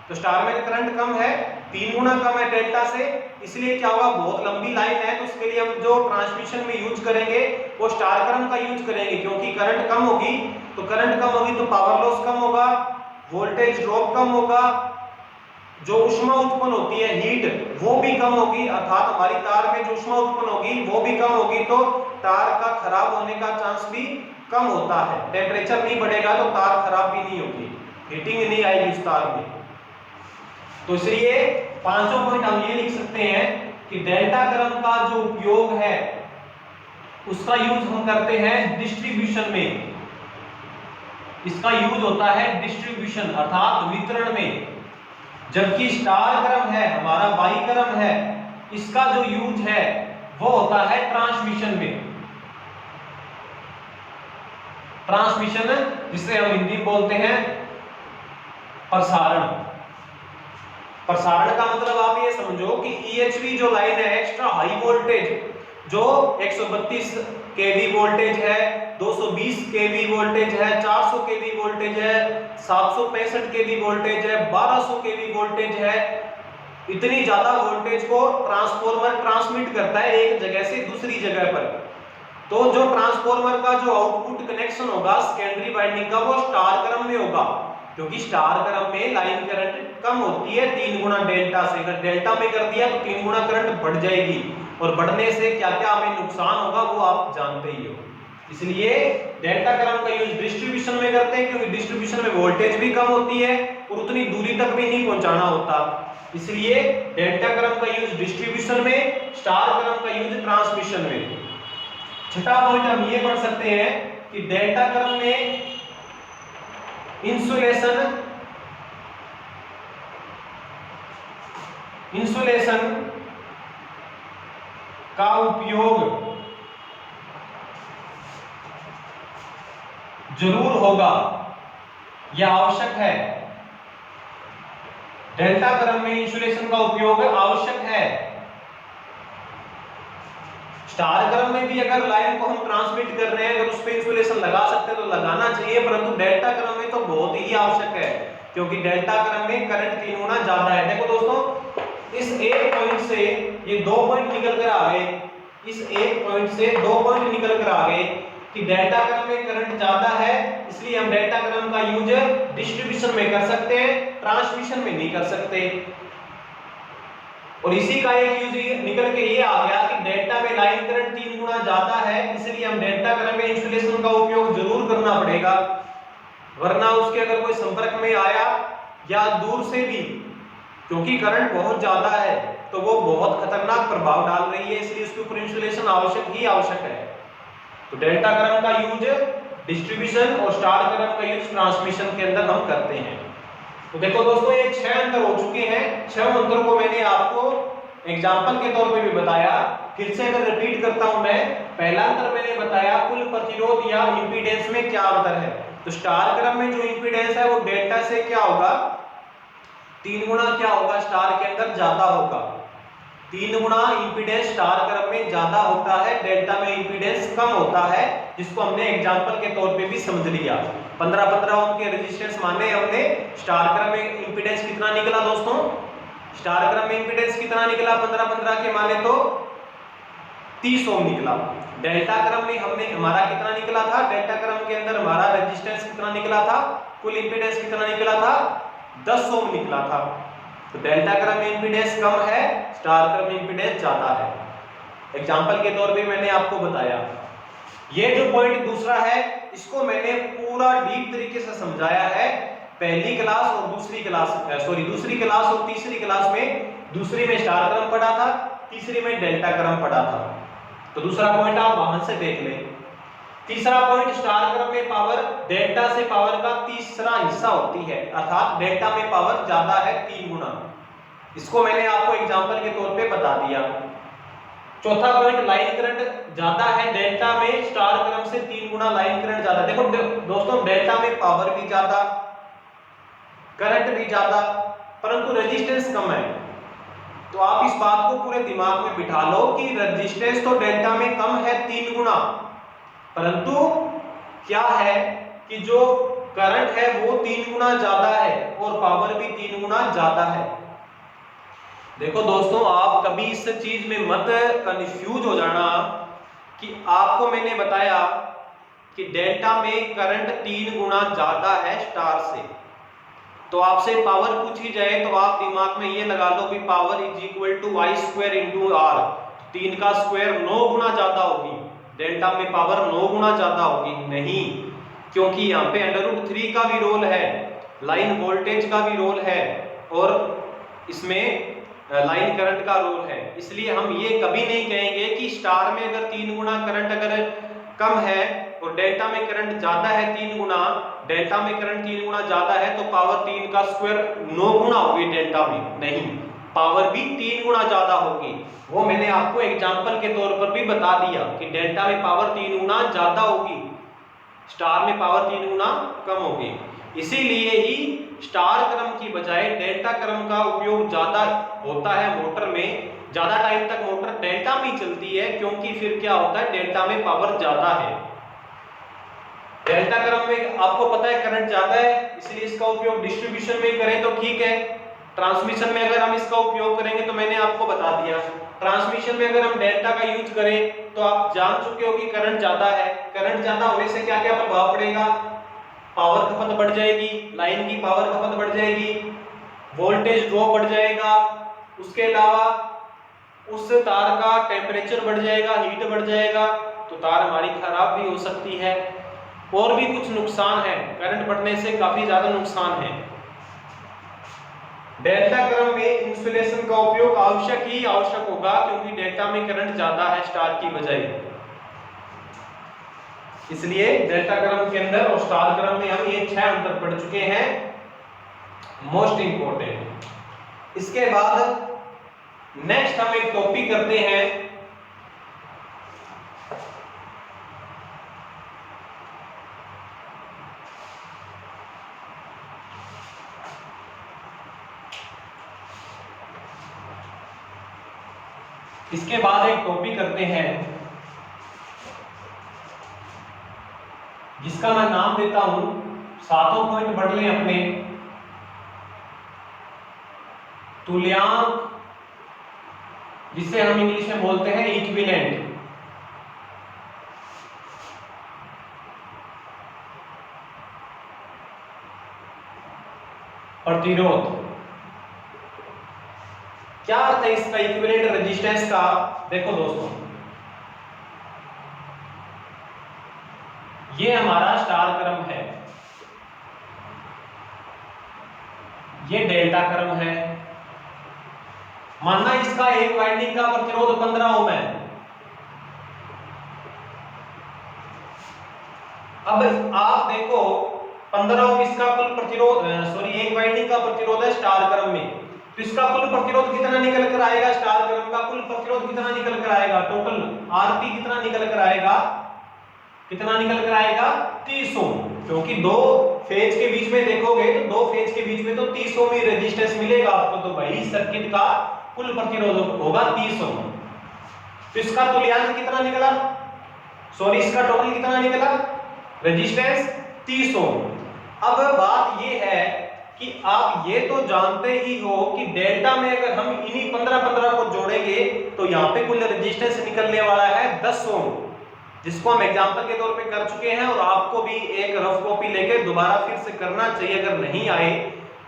तो स्टार में करंट कम है, 3 गुना कम है डेल्टा से, इसलिए क्या होगा, बहुत लंबी लाइन है तो उसके लिए हम जो ट्रांसमिशन में यूज करेंगे वो स्टार क्रम का यूज करेंगे। क्योंकि करंट कम होगी तो पावर लॉस कम होगा, वोल्टेज ड्रॉप कम होगा, जो ऊष्मा उत्पन्न होती है हीट वो भी कम होगी, अर्थात हमारी तार में जो ऊष्मा उत्पन्न होगी वो भी कम होगी, तो तार का खराब होने का चांस भी कम होता है। टेम्परेचर नहीं बढ़ेगा तो तार खराब भी नहीं होगी, हीटिंग नहीं आएगी उस तार में। तो इसलिए पांचों पॉइंट हम ये लिख सकते हैं कि डेल्टा क्रम का जो उपयोग है उसका यूज हम करते हैं डिस्ट्रीब्यूशन में, इसका यूज होता है डिस्ट्रीब्यूशन अर्थात वितरण में। जबकि स्टार क्रम है हमारा बाई क्रम है, इसका जो यूज है वो होता है ट्रांसमिशन में। ट्रांसमिशन जिसे हम हिंदी में बोलते हैं प्रसारण। प्रसारण का मतलब आप ये समझो कि EHV जो लाइन है एक्स्ट्रा हाई वोल्टेज जो 132 kV वोल्टेज है, 220 kV वोल्टेज है, 400 kV वोल्टेज है, 765 kV वोल्टेज है, 1200 kV वोल्टेज है, इतनी ज्यादा वोल्टेज को ट्रांसफॉर्मर ट्रांसमिट करता है एक जगह से दूसरी जगह पर। तो जो ट्रांसफार्मर का जो आउटपुट कनेक्शन होगा सेकेंडरी वाइंडिंग का वो स्टार क्रम में होगा, क्योंकि स्टार क्रम में लाइन करंट कम होती है 3 गुना डेल्टा से। अगर डेल्टा में कर दिया तो 3 गुना करंट बढ़ जाएगी, और बढ़ने से क्या क्या हमें नुकसान होगा वो आप जानते ही हो। इसलिए डेल्टा क्रम का यूज डिस्ट्रीब्यूशन में करते हैं, क्योंकि डिस्ट्रीब्यूशन में वोल्टेज भी कम होती है और उतनी दूरी तक भी नहीं पहुंचाना होता। इसलिए डेल्टा क्रम का यूज डिस्ट्रीब्यूशन में, स्टार क्रम का यूज ट्रांसमिशन में। छठा पॉइंट हम ये पढ़ सकते हैं कि डेल्टा क्रम में इंसुलेशन का उपयोग जरूर होगा, यह आवश्यक है। डेल्टा क्रम में इंसुलेशन का उपयोग आवश्यक है। स्टार क्रम में भी अगर लाइन को हम ट्रांसमिट कर रहे हैं, अगर उस पे इंसुलेशन लगा सकते हैं तो लगाना चाहिए, परंतु डेल्टा क्रम में तो बहुत ही आवश्यक है, क्योंकि डेल्टा क्रम में करंट 3 गुना ज्यादा है। देखो दोस्तों, इस एक पॉइंट से ये 2 पॉइंट निकल कर आ गए, इस एक पॉइंट से 2 पॉइंट निकल कर आ गए कि डेल्टा क्रम में करंट ज्यादा है, इसलिए हम डेल्टा क्रम का यूज डिस्ट्रीब्यूशन में कर सकते हैं, ट्रांसमिशन में नहीं कर सकते। और इसी का एक यूज निकल के ये आ गया कि डेल्टा में लाइन करंट 3 गुना ज्यादा है, इसलिए हम डेल्टा क्रम में इंसुलेशन का उपयोग जरूर करना पड़ेगा, वरना उसके अगर कोई संपर्क में आया या दूर से भी, क्योंकि करंट बहुत ज्यादा है तो वो बहुत खतरनाक प्रभाव डाल रही है, इसलिए उसके ऊपर इंसुलेशन आवश्यक ही आवश्यक है। तो डेल्टा क्रम का यूज डिस्ट्रीब्यूशन और स्टार क्रम का यूज ट्रांसमिशन के अंदर हम करते हैं। तो देखो दोस्तों, ये 6 अंतर हो चुके हैं। 6 अंतरों को मैंने आपको एग्जांपल के तौर पे भी बताया, फिर से अगर रिपीट करता हूं मैं। पहला अंतर मैंने बताया कुल प्रतिरोध या इंपीडेंस में क्या अंतर है। तो स्टार क्रम में जो इंपीडेंस है वो डेल्टा से क्या होगा, 3 गुना क्या होगा, स्टार के अंदर ज्यादा होगा। 3 गुना इंपीडेंस स्टार क्रम में ज्यादा होता है, डेल्टा में इंपीडेंस कम होता है, जिसको हमने एग्जांपल के तौर पे भी समझ लिया। 15-15 ओम के रेजिस्टेंस माने हमने। स्टार क्रम में इंपीडेंस कितना निकला दोस्तों, स्टार क्रम में इंपीडेंस कितना निकला 15-15 के माने तो 30 ओम निकला। डेल्टा क्रम में हमने हमारा कितना निकला था, डेल्टा क्रम के अंदर हमारा रेजिस्टेंस कितना निकला था, कुल इंपीडेंस कितना निकला था, 10 ओम निकला था। तो डेल्टा क्रम में इंपीडेंस कम है, स्टार क्रम में इंपीडेंस ज्यादा है। एग्जांपल के तौर पे मैंने आपको बताया। ये जो पॉइंट दूसरा है, इसको मैंने पूरा डीप तरीके से समझाया है पहली क्लास और दूसरी क्लास और तीसरी क्लास में। दूसरी में स्टार क्रम पढ़ा था, तीसरी में डेल्टा क्रम पढ़ा था। तो दूसरा पॉइंट आप वहां से देख लें। तीसरा पॉइंट, स्टार क्रम में पावर डेल्टा से पावर का तीसरा हिस्सा होती है, अर्थात डेल्टा में पावर ज्यादा है 3 गुना। इसको मैंने आपको एग्जांपल के तौर पे बता दिया। चौथा पॉइंट, लाइन करंट ज्यादा है डेल्टा में, स्टार क्रम से 3 गुना लाइन करंट ज्यादा। देखो दोस्तों, डेल्टा में पावर भी ज्यादा, करंट भी ज्यादा, परंतु रेजिस्टेंस कम है। तो आप इस बात को पूरे दिमाग में बिठा लो कि रेजिस्टेंस तो डेल्टा में कम है 3 गुना, परंतु क्या है कि जो करंट है वो 3 गुना ज्यादा है और पावर भी 3 गुना ज्यादा है। देखो दोस्तों, आप कभी इस चीज में मत कंफ्यूज हो जाना कि आपको मैंने बताया कि डेल्टा में करंट 3 गुना ज्यादा है स्टार से, तो आपसे पावर पूछी जाए तो आप दिमाग में ये लगा लो कि power is equal to Y square into R. 3 का स्क्वायर 9 गुना ज्यादा होगी, डेल्टा में पावर 9 गुना ज्यादा होगी। नहीं, क्योंकि यहाँ पे √3 का भी रोल है, लाइन वोल्टेज का भी रोल है और इसमें लाइन करंट का रोल है। इसलिए हम ये कभी नहीं कहेंगे कि स्टार में अगर 3 गुना करंट अगर कम है और डेल्टा में करंट ज्यादा है 3 गुना, डेल्टा में करंट 3 गुना ज्यादा है तो पावर 3 का स्क्वायर 9 गुना होगी डेल्टा में। नहीं, पावर भी 3 गुना ज्यादा होगी। वो मैंने आपको एग्जांपल के तौर पर भी बता दिया कि डेल्टा में पावर 3 गुना ज्यादा होगी, स्टार में पावर 3 गुना कम होगी। इसीलिए ही स्टार क्रम की बजाय डेल्टा क्रम का उपयोग ज्यादा होता है मोटर में। ज्यादा टाइम तक मोटर डेल्टा में चलती है, क्योंकि फिर क्या होता है, डेल्टा में पावर ज्यादा है। डेल्टा क्रम में आपको पता है करंट ज्यादा है, इसलिए इसका उपयोग डिस्ट्रीब्यूशन में करें तो ठीक है। ट्रांसमिशन में अगर हम इसका उपयोग करेंगे तो मैंने आपको बता दिया ट्रांसमिशन में अगर हम डेल्टा का यूज करें तो आप जान चुके हो कि करंट ज्यादा है, करंट ज्यादा होने से क्या क्या प्रभाव पड़ेगा, पावर खपत बढ़ जाएगी, लाइन की पावर खपत बढ़ जाएगी, वोल्टेज ड्रॉप बढ़ जाएगा, उसके अलावा उस तार का टेम्परेचर बढ़ जाएगा, हीट बढ़ जाएगा, तो तार हमारी खराब भी हो सकती है, और भी कुछ नुकसान है, करंट बढ़ने से काफी ज्यादा नुकसान है। डेल्टा क्रम में इंसुलेशन का उपयोग आवश्यक ही आवश्यक होगा, क्योंकि डेल्टा में करंट ज्यादा है स्टार की बजाय, इसलिए डेल्टा क्रम के अंदर और स्टार क्रम में हम ये 6 अंतर पढ़ चुके हैं, मोस्ट इंपॉर्टेंट। इसके बाद नेक्स्ट हम एक टॉपिक करते हैं, इसके बाद एक टॉपिक करते हैं जिसका मैं नाम देता हूं, सातों पॉइंट पढ़ लें अपने, तुल्यांक, जिसे हम इंग्लिश में बोलते हैं इक्विवेलेंट। प्रतिरोध, क्या अर्थ है इसका इक्विवेलेंट रेजिस्टेंस का? देखो दोस्तों, ये हमारा स्टार क्रम है, ये डेल्टा क्रम है। मानना इसका एक वाइंडिंग का प्रतिरोध 15 ओम है। अब आप देखो 15 ओम इसका कुल प्रतिरोध, एक वाइंडिंग का प्रतिरोध है स्टार क्रम में, तो इसका कुल प्रतिरोध कितना निकल कर आएगा? स्टार क्रम का कुल प्रतिरोध कितना निकल कर आएगा? टोटल आरपी कितना निकल कर आएगा? कितना निकल कर आएगा? 30 ओम, क्योंकि दो फेज के बीच में देखोगे तो दो फेज के बीच में तो 30 ओम ही रेजिस्टेंस मिलेगा आपको, तो वही सर्किट का कुल प्रतिरोध होगा 30 ओम। तो इसका तुल्यांक कितना निकला? इसका टोटल कितना निकला? रेजिस्टेंस 30 ओम। अब बात ये है कि आप ये तो जानते ही हो कि डेल्टा में अगर हम इन्हीं 15-15 को जोड़ेंगे तो यहाँ पे कुल रेजिस्टेंस निकलने वाला है 10 ओम, जिसको हम एग्जांपल के तौर पे कर चुके हैं, और आपको भी एक रफ कॉपी लेके दोबारा फिर से करना चाहिए, अगर नहीं आए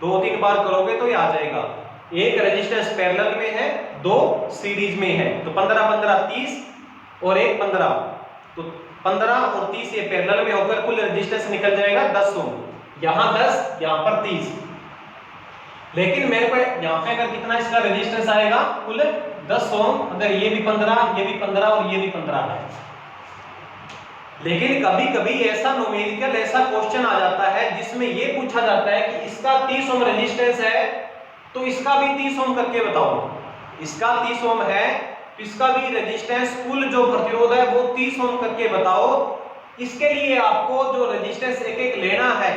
2-3 बार करोगे तो ये आ जाएगा। एक रेजिस्टेंस पैरेलल में है, दो सीरीज में है, तो 15-15 30 और एक 15, तो 15 और 30 ये पैरेलल में होकर कुल रेजिस्टेंस निकल जाएगा 10 ओम। यहाँ 10, यहाँ पर 30, लेकिन मेरे को यहाँ पे अगर कितना इसका रेजिस्टेंस आएगा? कुल 10 ओम। अगर ये भी 15, ये भी 15 और ये भी 15 है, लेकिन कभी कभी ऐसा न्यूमेरिकल ऐसा क्वेश्चन आ जाता है जिसमें ये पूछा जाता है कि इसका 30 ओम रेजिस्टेंस है तो इसका भी 30 ओम करके बताओ। इसका 30 ओम है तो इसका भी रेजिस्टेंस कुल जो प्रतिरोध है वो 30 ओम करके बताओ। इसके लिए आपको जो रेजिस्टेंस एक एक लेना है,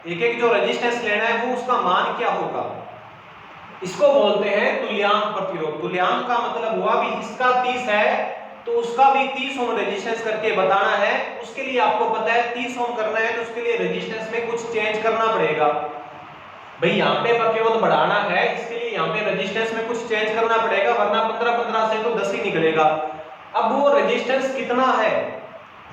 एक एक जो रेजिस्टेंस लेना है वो उसका मान क्या होगा? इसको बोलते हैं तुल्यांक प्रतिरोध। तुल्यांक का मतलब हुआ भी इसका 30 है तो उसका भी 30 ओम रेजिस्टेंस करके बताना है। उसके लिए आपको पता है 30 ओम करना है तो उसके लिए रेजिस्टेंस में कुछ चेंज करना पड़ेगा। भाई यहाँ पे प्रतिरोध बढ़ाना है, इसके लिए यहाँ पे रेजिस्टेंस में कुछ चेंज करना पड़ेगा, वरना 15-15 से तो 10 ही निकलेगा। अब वो रेजिस्टेंस कितना है,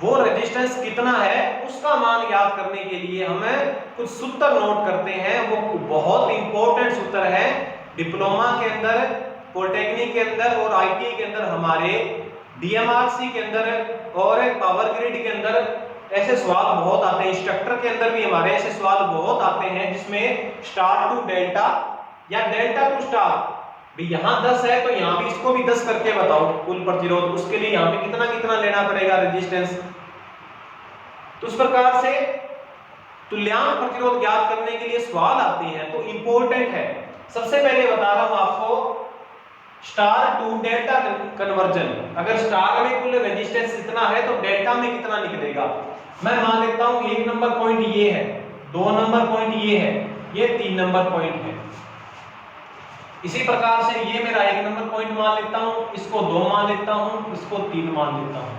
वो रेजिस्टेंस कितना है उसका मान याद करने के लिए हमें कुछ सूत्र नोट करते हैं। वो बहुत इंपॉर्टेंट सूत्र है, डिप्लोमा के अंदर, पॉलिटेक्निक के अंदर और आईटीआई के अंदर, हमारे डीएमआरसी के अंदर और पावर ग्रिड के अंदर ऐसे सवाल बहुत आते हैं। इंस्ट्रक्टर के अंदर भी हमारे ऐसे सवाल बहुत आते हैं जिसमें स्टार टू डेल्टा या डेल्टा टू स्टार, भी यहाँ 10 है तो यहाँ भी इसको भी 10 करके बताओ कुल प्रतिरोध। उसके लिए यहाँ पे कितना कितना लेना पड़ेगा रेजिस्टेंस। तो उस प्रकार से तुल्यांक प्रतिरोध ज्ञात करने के लिए सवाल आते हैं तो इंपॉर्टेंट है। सबसे पहले बता रहा हूं आपको स्टार टू डेल्टा कन्वर्जन। अगर स्टार में कुल रेजिस्टेंस इतना है तो डेल्टा में कितना निकलेगा? मैं मान लेता हूं 1 नंबर पॉइंट ये है, 2 नंबर पॉइंट ये है, ये 3 नंबर पॉइंट है। इसी प्रकार से ये मेरा 1 नंबर पॉइंट मान लेता हूं, इसको 2 मान लेता हूं, इसको 3 मान लेता हूं।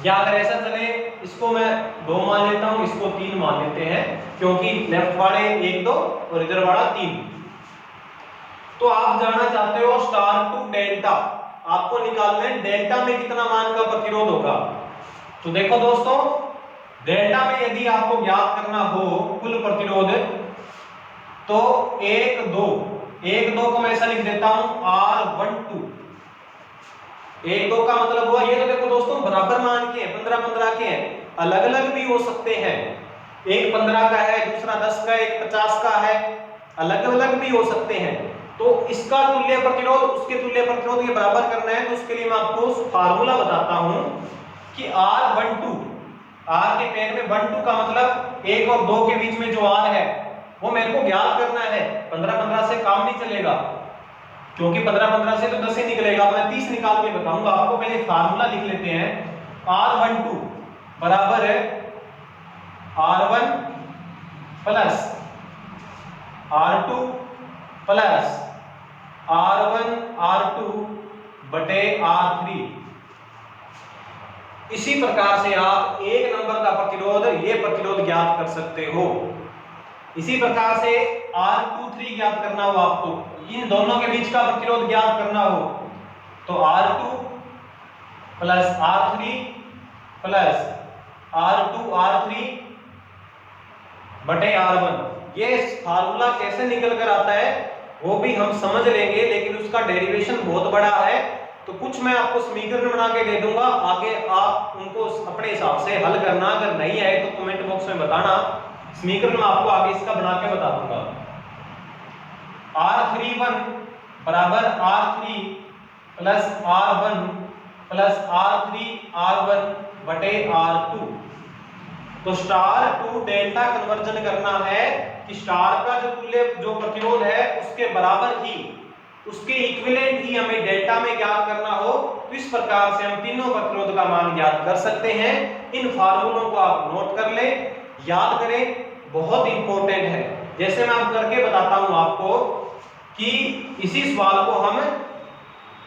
या अगर ऐसा चले इसको मैं 2 मान लेता हूं, इसको 3 मान लेते हैं, क्योंकि लेफ्ट वाले 1 2 और इधर वाला 3। तो आप जानना चाहते हो स्टार टू डेल्टा, आपको निकालना है डेल्टा में कितना मान का प्रतिरोध होगा। तो देखो दोस्तों, डेल्टा में यदि आपको ज्ञात करना हो कुल प्रतिरोध, तो 1 2 को मैं ऐसा लिख देता हूं R12। 1 2 का मतलब हुआ, ये तो देखो दोस्तों बराबर मान के हैं, 15 15 के हैं, अलग अलग भी हो सकते हैं, एक 15 का है, दूसरा 10 का, एक 50 का है, अलग अलग भी हो सकते हैं। तो इसका तुल्य प्रतिरोध उसके तुल्य प्रतिरोध के बराबर करना है, तो उसके लिए मैं आपको फार्मूला बताता हूं कि R12, R के पेन में 12 का मतलब 1 और 2 के बीच में जो R है वो मेरे को ज्ञात करना है। 15 15 से काम नहीं चलेगा, क्योंकि 15 15 से तो 10 ही निकलेगा, मैं 30 निकाल के बताऊंगा आपको। पहले फार्मूला लिख लेते हैं। R12 बराबर है R1 plus R2 plus R1 R2 बटे R3। इसी प्रकार से आप एक नंबर का प्रतिरोध, ये प्रतिरोध ज्ञात कर सकते हो। इसी प्रकार से R23 ज्ञात करना हो आपको, इन दोनों के बीच का प्रतिरोध ज्ञात करना हो, तो R2 plus R3 plus R2 R3 बटे R1। ये फार्मूला कैसे निकल कर आता है वो भी हम समझ लेंगे, लेकिन उसका डेरिवेशन बहुत बड़ा है, तो कुछ मैं आपको समीकरण बना के दे दूंगा, आगे आप उनको अपने हिसाब से हल करना। अगर नहीं आए तो कमेंट बॉक्स में बताना, समीकरण मैं आपको आगे इसका बना के बता दूंगा। R31 बराबर R3 plus R1 plus R3 R1 बटे R2। तो स्टार टू डेल्टा कन्वर्जन करना है कि स्टार का जो तुल्य जो प्रतिरोध है उसके बराबर ही, उसके इक्विवेलेंट ही हमें डेल्टा में ज्ञात करना हो, तो इस प्रकार से हम तीनों प्रतिरोध का मान ज्ञात कर सकते हैं। इन फार्मूलों को आप नोट कर लें, याद करें, बहुत इंपॉर्टेंट है। जैसे मैं अब करके बताता हूं आपको कि इसी सवाल को हम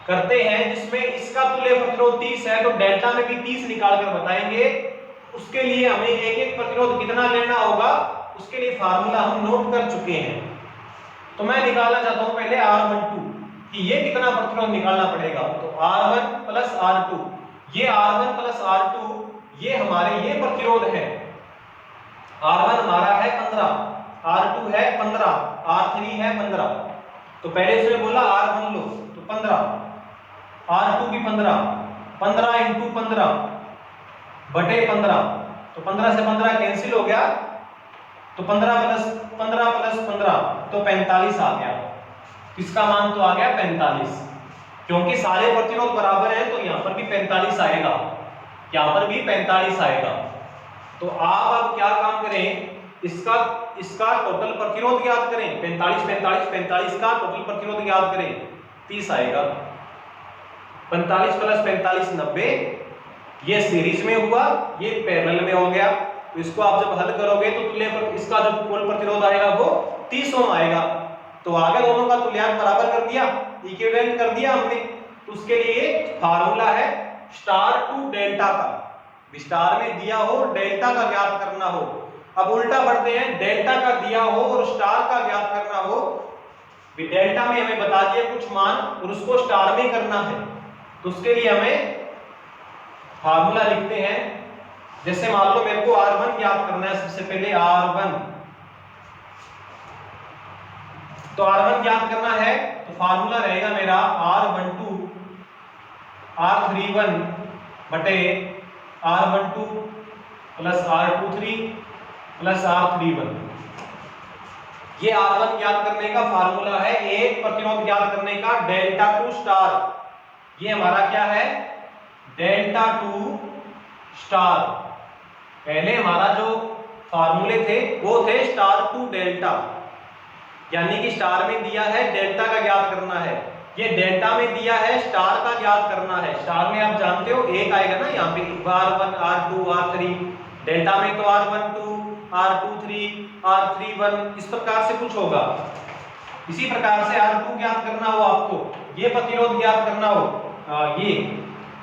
करते हैं जिसमें इसका तुल्य प्रतिरोध 30 है, तो डेल्टा में भी 30 निकाल कर बताएंगे। उसके लिए हमें एक एक प्रतिरोध कितना लेना होगा, उसके लिए फार्मूला हम नोट कर चुके हैं। तो मैं निकालना चाहता हूं पहले R12 कि ये कितना प्रतिरोध निकालना पड़ेगा। तो R1 प्लस R2, ये R1 प्लस R2 ये हमारे ये प्रतिरोध है। R1 हमारा है 15, R2 है 15, R3 है 15। तो पहले इसमें बोला R1 लो तो 15, R2 भी 15, 15 इंटू 15 बटे 15, तो 15 से 15 कैंसिल हो गया, तो 15 प्लस 15 तो 45 आ गया। इसका मान तो आ गया 45, क्योंकि सारे प्रतिरोध बराबर हैं, तो यहां पर भी 45 आएगा, यहां पर भी 45 आएगा। तो आप अब क्या काम करें, इसका टोटल प्रतिरोध ज्ञात करें। 45 45 45 का टोटल प्रतिरोध ज्ञात करें, 30 आएगा। 45 प्लस 45 90, ये सीरीज में हुआ, ये पैरेलल में हो गया। तो इसको आप जब हल करोगे तो तुल्य पर इसका जो कुल प्रतिरोध आएगा वो 30 ओम आएगा। तो आगे दोनों का तुल्यांक बराबर कर दिया, इक्विवेलेंट कर दिया हमने। तो उसके लिए फार्मूला है स्टार टू डेल्टा का, स्टार में दिया हो डेल्टा का ज्ञात करना हो। अब उल्टा बढ़ते हैं, डेल्टा का दिया हो और स्टार का ज्ञात करना हो। डेल्टा में हमें बता दिया कुछ मान और उसको स्टार में करना है, तो उसके लिए हमें फार्मूला लिखते हैं। जैसे मान लो मेरे को R1 ज्ञात करना है, सबसे पहले R1, तो R1 ज्ञात करना है तो फार्मूला रहेगा मेरा R12 R31 बटे R12 plus R23 plus R31। ये R1 ज्ञात करने का फार्मूला है, एक प्रतिरोध ज्ञात करने का डेल्टा टू स्टार। ये हमारा क्या है, डेल्टा टू स्टार। पहले हमारा जो फार्मूले थे वो थे स्टार टू डेल्टा, यानी कि स्टार में दिया है डेल्टा का ज्ञात करना है, ये डेल्टा में दिया है स्टार का ज्ञात करना है। स्टार में आप जानते हो एक आएगा ना यहाँ पे, R1 R2 R3, डेल्टा में तो R12 R23 R31, इस प्रकार से कुछ होगा। इसी प्रकार से R2 ज्ञात करना हो आपको, ये प्रतिरोध ज्ञात करना हो ये,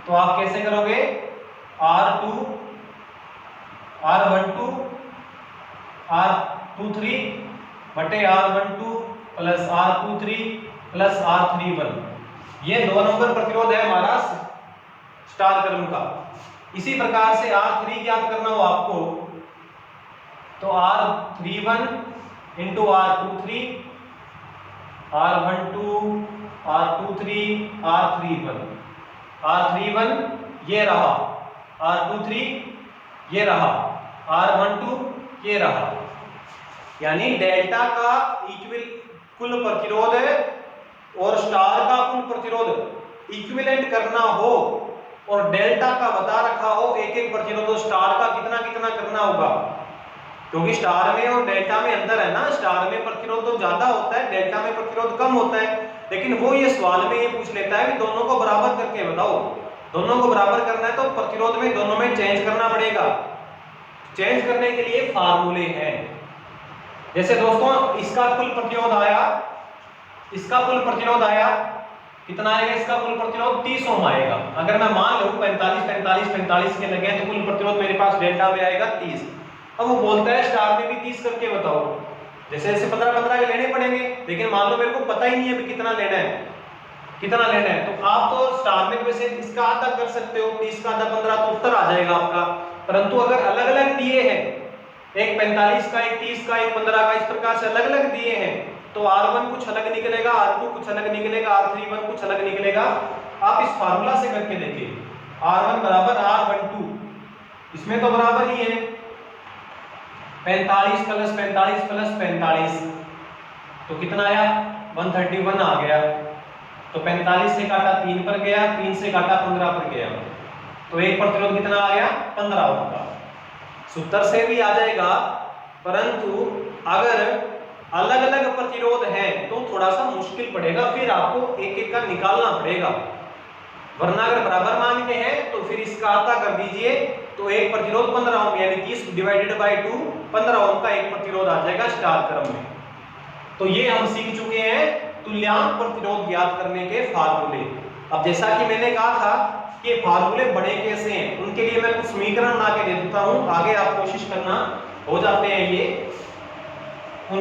तो आप कैसे करोगे, R2 R12 R23 बटे R12 plus R23 plus R31, ये 2 नंबर प्रतिरोध है हमारा स्टार क्रम का। इसी प्रकार से R3 ज्ञात करना हो आपको तो R31 into R23, R12, R23, R31, R31 ये रहा, R23 ये रहा, R12 ये रहा। यानी डेल्टा का कुल प्रतिरोध और स्टार का कुल प्रतिरोध इक्विवेलेंट करना हो और डेल्टा का बता रखा हो एक एक प्रतिरोध, तो स्टार का कितना कितना करना होगा, क्योंकि स्टार में और डेल्टा में अंतर है ना। स्टार में प्रतिरोध तो ज्यादा होता है, डेल्टा में प्रतिरोध कम होता है। लेकिन वो ये सवाल में ये पूछ लेता है कि दोनों को बराबर करके बताओ। दोनों को बराबर करना है तो प्रतिरोध में दोनों में चेंज करना पड़ेगा। चेंज करने के लिए फार्मूले हैं। जैसे दोस्तों इसका कुल प्रतिरोध आया, इसका कुल प्रतिरोध आया कितना आएगा, इसका कुल प्रतिरोध 30 ओम आएगा। अगर मैं मान लूं 45 के लगे तो कुल प्रतिरोध मेरे पास डेल्टा में आएगा 30। अब वो बोलता है स्टार में भी 30 करके बताओ। जैसे जैसे 15 के लेने पड़ेंगे, लेकिन मान लो मेरे को पता ही नहीं है कितना लेना है, कितना लेना है। तो आप तो स्टार में वैसे इसका आधा कर सकते हो, 30 का आधा 15, तो उत्तर आ जाएगा आपका। परंतु अगर अलग अलग दिए हैं, एक 45 का, एक 30 का, एक 15 का, इस प्रकार से अलग अलग दिए हैं, तो R1 कुछ अलग निकलेगा, R2 कुछ अलग निकलेगा, R31 कुछ अलग निकलेगा। आप इस फार्मूला से करके देखिए, R1 बराबर R12, इसमें तो बराबर ही है 45 प्लस 45 प्लस 45, तो कितना आया 131 आ गया। तो 45 से काटा 3 पर गया, 3 से काटा 15 पर गया, तो एक प्रतिरोध कितना आ गया 15 ओम का। सूत्र से भी आ जाएगा, परंतु अगर अलग अलग प्रतिरोध है तो थोड़ा सा मुश्किल पड़ेगा, फिर आपको एक एक का निकालना पड़ेगा। वरना अगर बराबर मान के हैं तो फिर इसका आधा कर दीजिए, तो एक प्रतिरोध 15 ओम यानी 30 डिवाइडेड बाय 2 15 ओम का एक प्रतिरोध आ जाएगा स्टार क्रम में। तो ये हम सीख चुके हैं तुल्यांक प्रतिरोध ज्ञात करने के फार्मूले। अब जैसा कि मैंने कहा था कि फार्मूले बड़े कैसे हैं, उनके लिए मैं कुछ समीकरण बना के दे देता हूं, आगे आप कोशिश करना हो जाते हैं ये। उन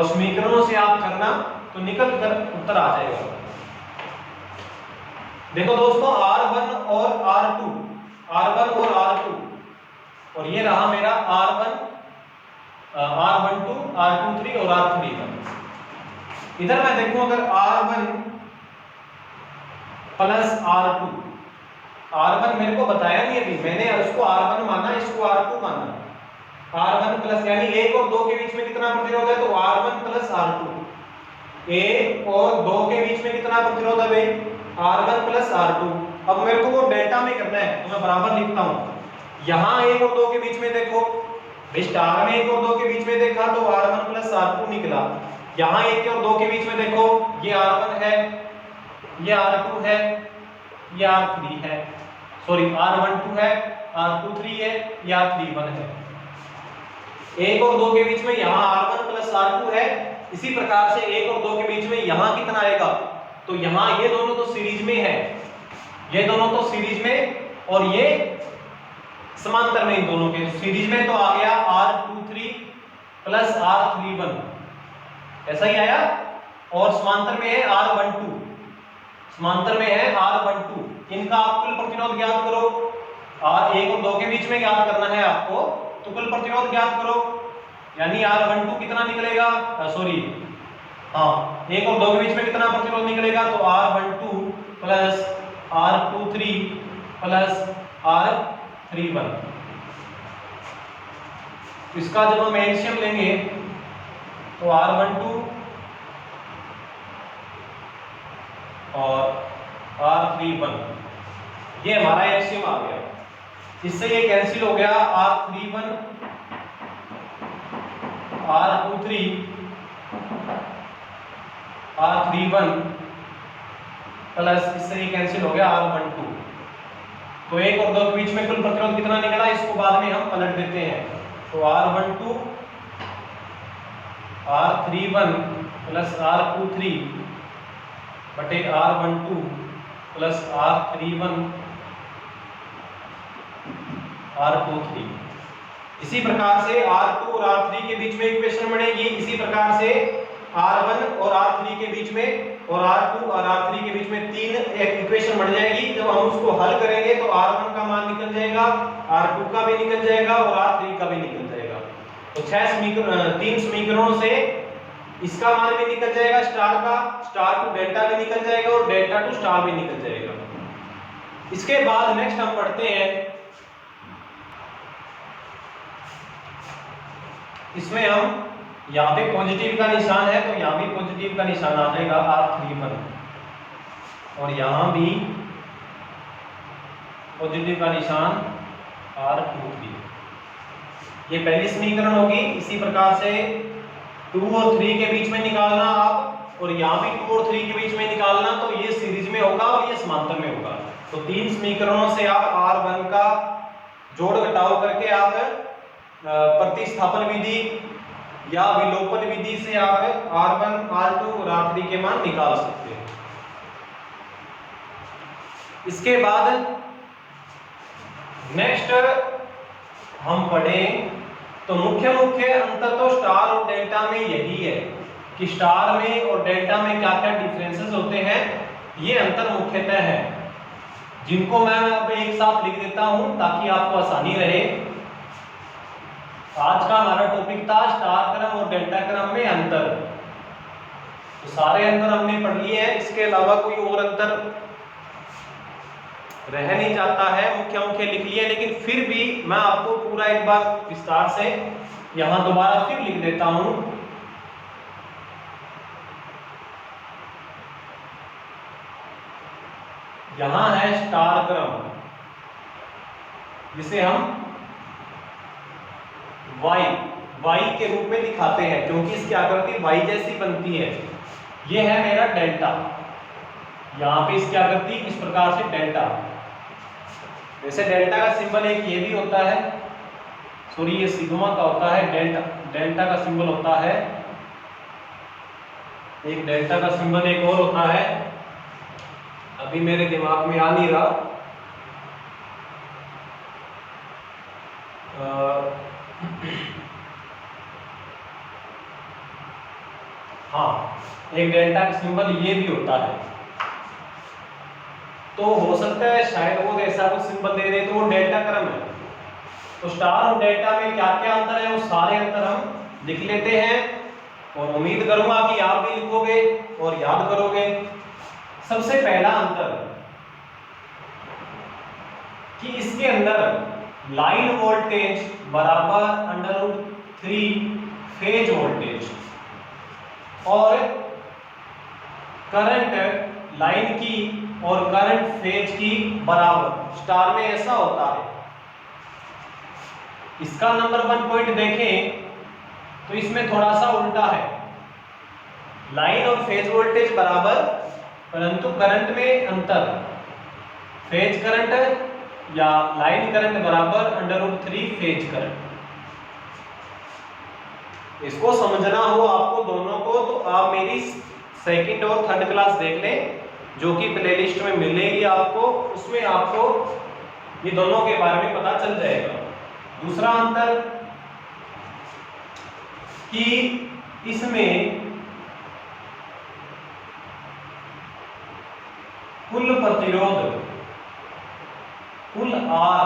समीकरणों से आप करना तो निकल कर उत्तर आ जाएगा। देखो दोस्तों R1 और R2, R1 और R2, और ये रहा मेरा R1, R12, R23 और R31। इधर मैं देखूं अगर R1 प्लस R2, R1 मेरे को बताया नहीं अभी, मैंने उसको R1 माना, इसको R2 माना। R1 प्लस यानी 1 और 2 के बीच में कितना प्रतिरोध है, तो R1 प्लस R2। 1 और 2 के बीच में कितना प्रतिरोध है भाई, R1 प्लस R2। अब मेरे को वो डेल्टा में करना है, तो मैं बराबर लिखता हूं। यहां 1 और 2 के बीच में देखो, स्टार में 1 और 2 के बीच में देखा तो R1 प्लस R2 निकला। यहां 1 और 2 के बीच में देखो, ये R1 है, ये R2 है, ये R3 है, सॉरी R12 है, R23 है, ये R31 है। 1 और 2 के बीच में यहाँ R1 प्लस R2 है। इसी प्रकार से 1 और 2 के बीच में यहाँ कितना आएगा, तो यहाँ ये दोनों तो सीरीज में है, ये दोनों तो सीरीज में, और ये समांतर में, इन दोनों के सीरीज में तो आ गया R23 प्लस R31, ऐसा ही आया। और समांतर में है R12, समांतर में है R12। इनका आप कुल प्रतिरोध ज्ञात करो, 1 और 2 के बीच में ज्ञात करना है आपको, तो कुल प्रतिरोध ज्ञात करो। यानी R12 कितना निकलेगा, सॉरी हाँ 1 और 2 के बीच में कितना प्रतिरोध निकलेगा, तो R12 plus R23 plus R31। इसका जब हम एलसीएम लेंगे तो R12 और R31, ये हमारा एलसीएम आ गया। इससे ये कैंसिल हो गया, R31 R23 R31 प्लस इससे ये कैंसिल हो गया R12। तो 1 और 2 के बीच में कुल प्रतिरोध कितना निकला, इसको बाद में हम पलट देते हैं। तो R12 R31 प्लस R23 बटे R12 प्लस R31 R23। इसी प्रकार से R2 और R3 के बीच में इक्वेशन बनेगी, इसी प्रकार से R1 और R3 के बीच में और R2 और R3 के बीच में 3 एक इक्वेशन बन जाएगी। जब हम उसको हल करेंगे तो R1 का मान निकल जाएगा, R2 का भी निकल जाएगा और R3 का भी निकल जाएगा। तो 3 समीकरणों से इसका मान भी निकल जाएगा, स्टार टू डेल्टा भी निकल जाएगा और डेल्टा टू स्टार भी निकल जाएगा। इसके बाद नेक्स्ट हम पढ़ते हैं, इसमें हम यहाँ पे पॉजिटिव का निशान है तो यहाँ भी पॉजिटिव का निशान आ जाएगा R31 और यहाँ भी पॉजिटिव का निशान R23। ये पहली समीकरण होगी। इसी प्रकार से 2 और 3 के बीच में निकालना आप, और यहाँ भी 2 और 3 के बीच में निकालना, तो ये सीरीज में होगा और ये समांतर में होगा। तो 3 समीकरणों से आप R1 का जोड़ घटाव करके आप प्रतिस्थापन विधि या विलोपन विधि से आप R1, R2 और R3 के मान निकाल सकते हैं। इसके बाद नेक्स्ट हम पढ़ें तो मुख्य अंतर तो स्टार और डेल्टा में यही है कि स्टार में और डेल्टा में क्या क्या डिफरेंसेस होते हैं, ये अंतर मुख्यतः है, जिनको मैं अब एक साथ लिख देता हूं ताकि आपको आसानी रहे। आज का हमारा टॉपिक था स्टार क्रम और डेल्टा क्रम में अंतर। तो सारे अंतर हमने पढ़ लिए हैं, इसके अलावा कोई और अंतर रह नहीं जाता है, मुख्य लिख लिए। लेकिन फिर भी मैं आपको पूरा एक बार विस्तार से यहां दोबारा फिर लिख देता हूं। यहां है स्टार क्रम, जिसे हम y के रूप में दिखाते हैं क्योंकि इसकी आकृति y जैसी बनती है। ये है मेरा डेल्टा, यहाँ पे इसकी आकृति इस प्रकार से डेल्टा। वैसे डेल्टा का सिंबल एक ये भी होता है, सॉरी ये सिग्मा का होता है, डेल्टा का सिंबल होता है, एक डेल्टा का सिंबल एक और होता है, अभी मेरे दिमाग में आ नहीं रहा। हाँ, एक डेल्टा का सिंबल ये भी होता है। तो हो सकता है शायद वो ऐसा कुछ सिंबल दे दे तो वो डेल्टा क्रम है। तो स्टार और डेल्टा में क्या क्या अंतर है वो सारे अंतर हम लिख लेते हैं और उम्मीद करूंगा कि आप भी लिखोगे और याद करोगे। सबसे पहला अंतर कि इसके अंदर लाइन वोल्टेज बराबर √3 फेज वोल्टेज और करंट लाइन की और करंट फेज की बराबर। स्टार में ऐसा होता है। इसका नंबर 1 पॉइंट देखें तो इसमें थोड़ा सा उल्टा है, लाइन और फेज वोल्टेज बराबर परंतु करंट में अंतर। फेज करंट या लाइन करंट बराबर √3 फेज करंट। इसको समझना हो आपको दोनों को तो आप मेरी सेकंड और थर्ड क्लास देख लें जो कि प्लेलिस्ट में मिलेगी आपको, उसमें आपको ये दोनों के बारे में पता चल जाएगा। दूसरा अंतर कि इसमें कुल प्रतिरोध कुल R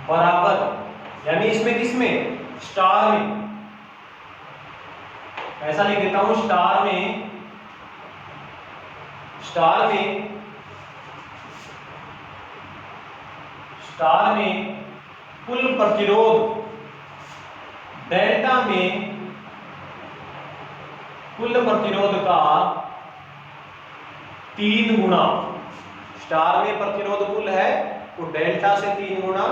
बराबर, यानी इसमें किसमें, स्टार में, ऐसा लिख देता हूं, स्टार में कुल प्रतिरोध डेल्टा में कुल प्रतिरोध का 3 गुना। स्टार में प्रतिरोध कुल है तो डेल्टा से 3 गुना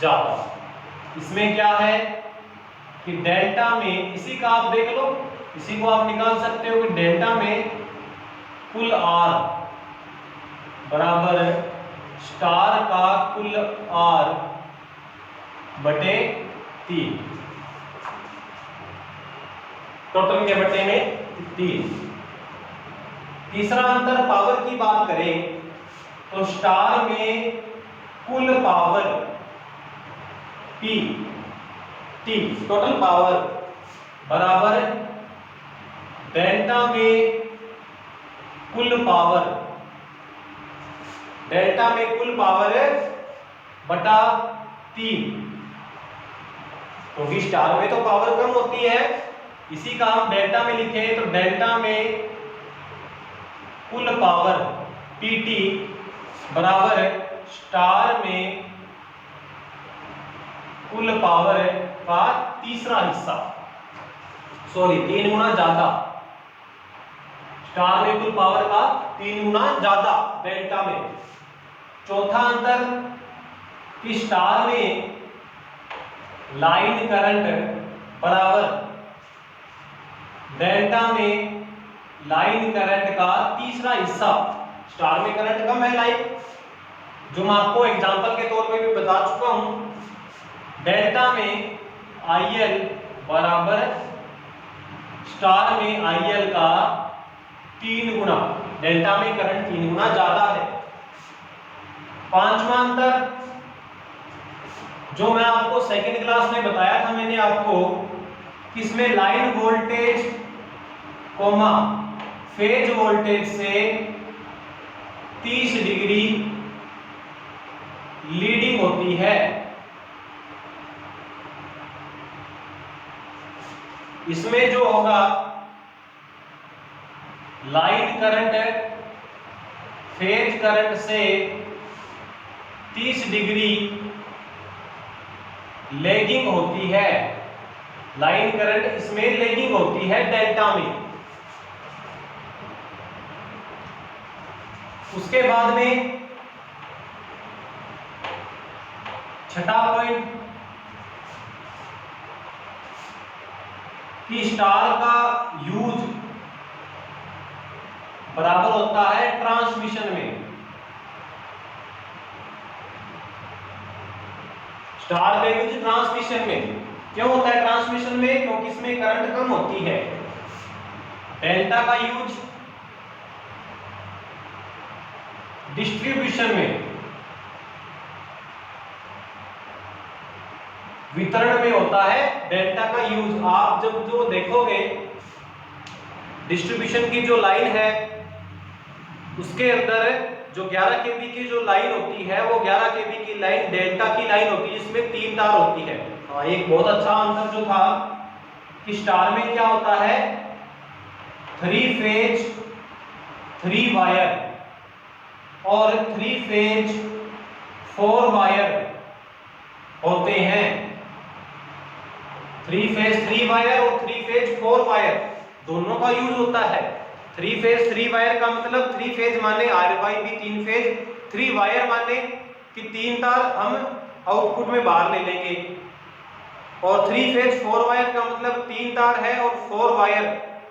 ज्यादा। इसमें क्या है कि डेल्टा में, इसी का आप देख लो, इसी को आप निकाल सकते हो कि डेल्टा में कुल R बराबर स्टार का कुल R बटे 3, टोटल के बटे में 3। तीसरा अंतर पावर की बात करें तो स्टार में कुल पावर P टोटल पावर बराबर डेल्टा में कुल पावर, डेल्टा में कुल पावर बटा 3, क्योंकि स्टार में तो पावर कम होती है, इसी का हम डेल्टा में लिखें तो डेल्टा में कुल पावर PT बराबर स्टार में कुल पावर का तीसरा हिस्सा, सॉरी 3 गुना ज्यादा, स्टार में कुल पावर का 3 गुना ज्यादा डेल्टा में। चौथा अंतर कि स्टार में लाइन करंट बराबर डेल्टा में लाइन करंट का तीसरा हिस्सा। स्टार में करंट कम है लाइन, जो मैं आपको एग्जांपल के तौर पे भी बता चुका हूं। डेल्टा में IL बराबर स्टार में IL का 3 गुना, डेल्टा में करंट 3 गुना ज्यादा है। पांचवा अंतर जो मैं आपको सेकंड क्लास में बताया था मैंने आपको, किसमें line voltage comma phase voltage से 30 डिग्री लीडिंग होती है। इसमें जो होगा लाइन करंट फेज करंट से 30 डिग्री लैगिंग होती है, लाइन करंट इसमें लैगिंग होती है डेल्टा में। उसके बाद में छठा पॉइंट कि स्टार का यूज बराबर होता है ट्रांसमिशन में। स्टार का यूज ट्रांसमिशन में क्यों होता है? ट्रांसमिशन में क्योंकि इसमें करंट कम होती है। डेल्टा का यूज डिस्ट्रीब्यूशन में, वितरण में होता है। डेल्टा का यूज आप जब जो देखोगे डिस्ट्रीब्यूशन की जो लाइन है उसके अंदर जो 11 kV की जो लाइन होती है वो 11 kV की लाइन डेल्टा की लाइन होती है, जिसमें 3 तार होती है। हाँ, एक बहुत अच्छा अंतर जो था कि स्टार में क्या होता है, 3 फेज 3 वायर और 3 फेज 4 वायर होते हैं। 3 फेज 3 वायर और 3 फेज 4 वायर दोनों का यूज होता है। 3 फेज 3 वायर का मतलब 3 फेज माने RYB 3 फेज, 3 वायर माने कि 3 तार हम आउटपुट में बाहर ले लेंगे, और 3 फेज 4 वायर का मतलब 3 तार है और 4 वायर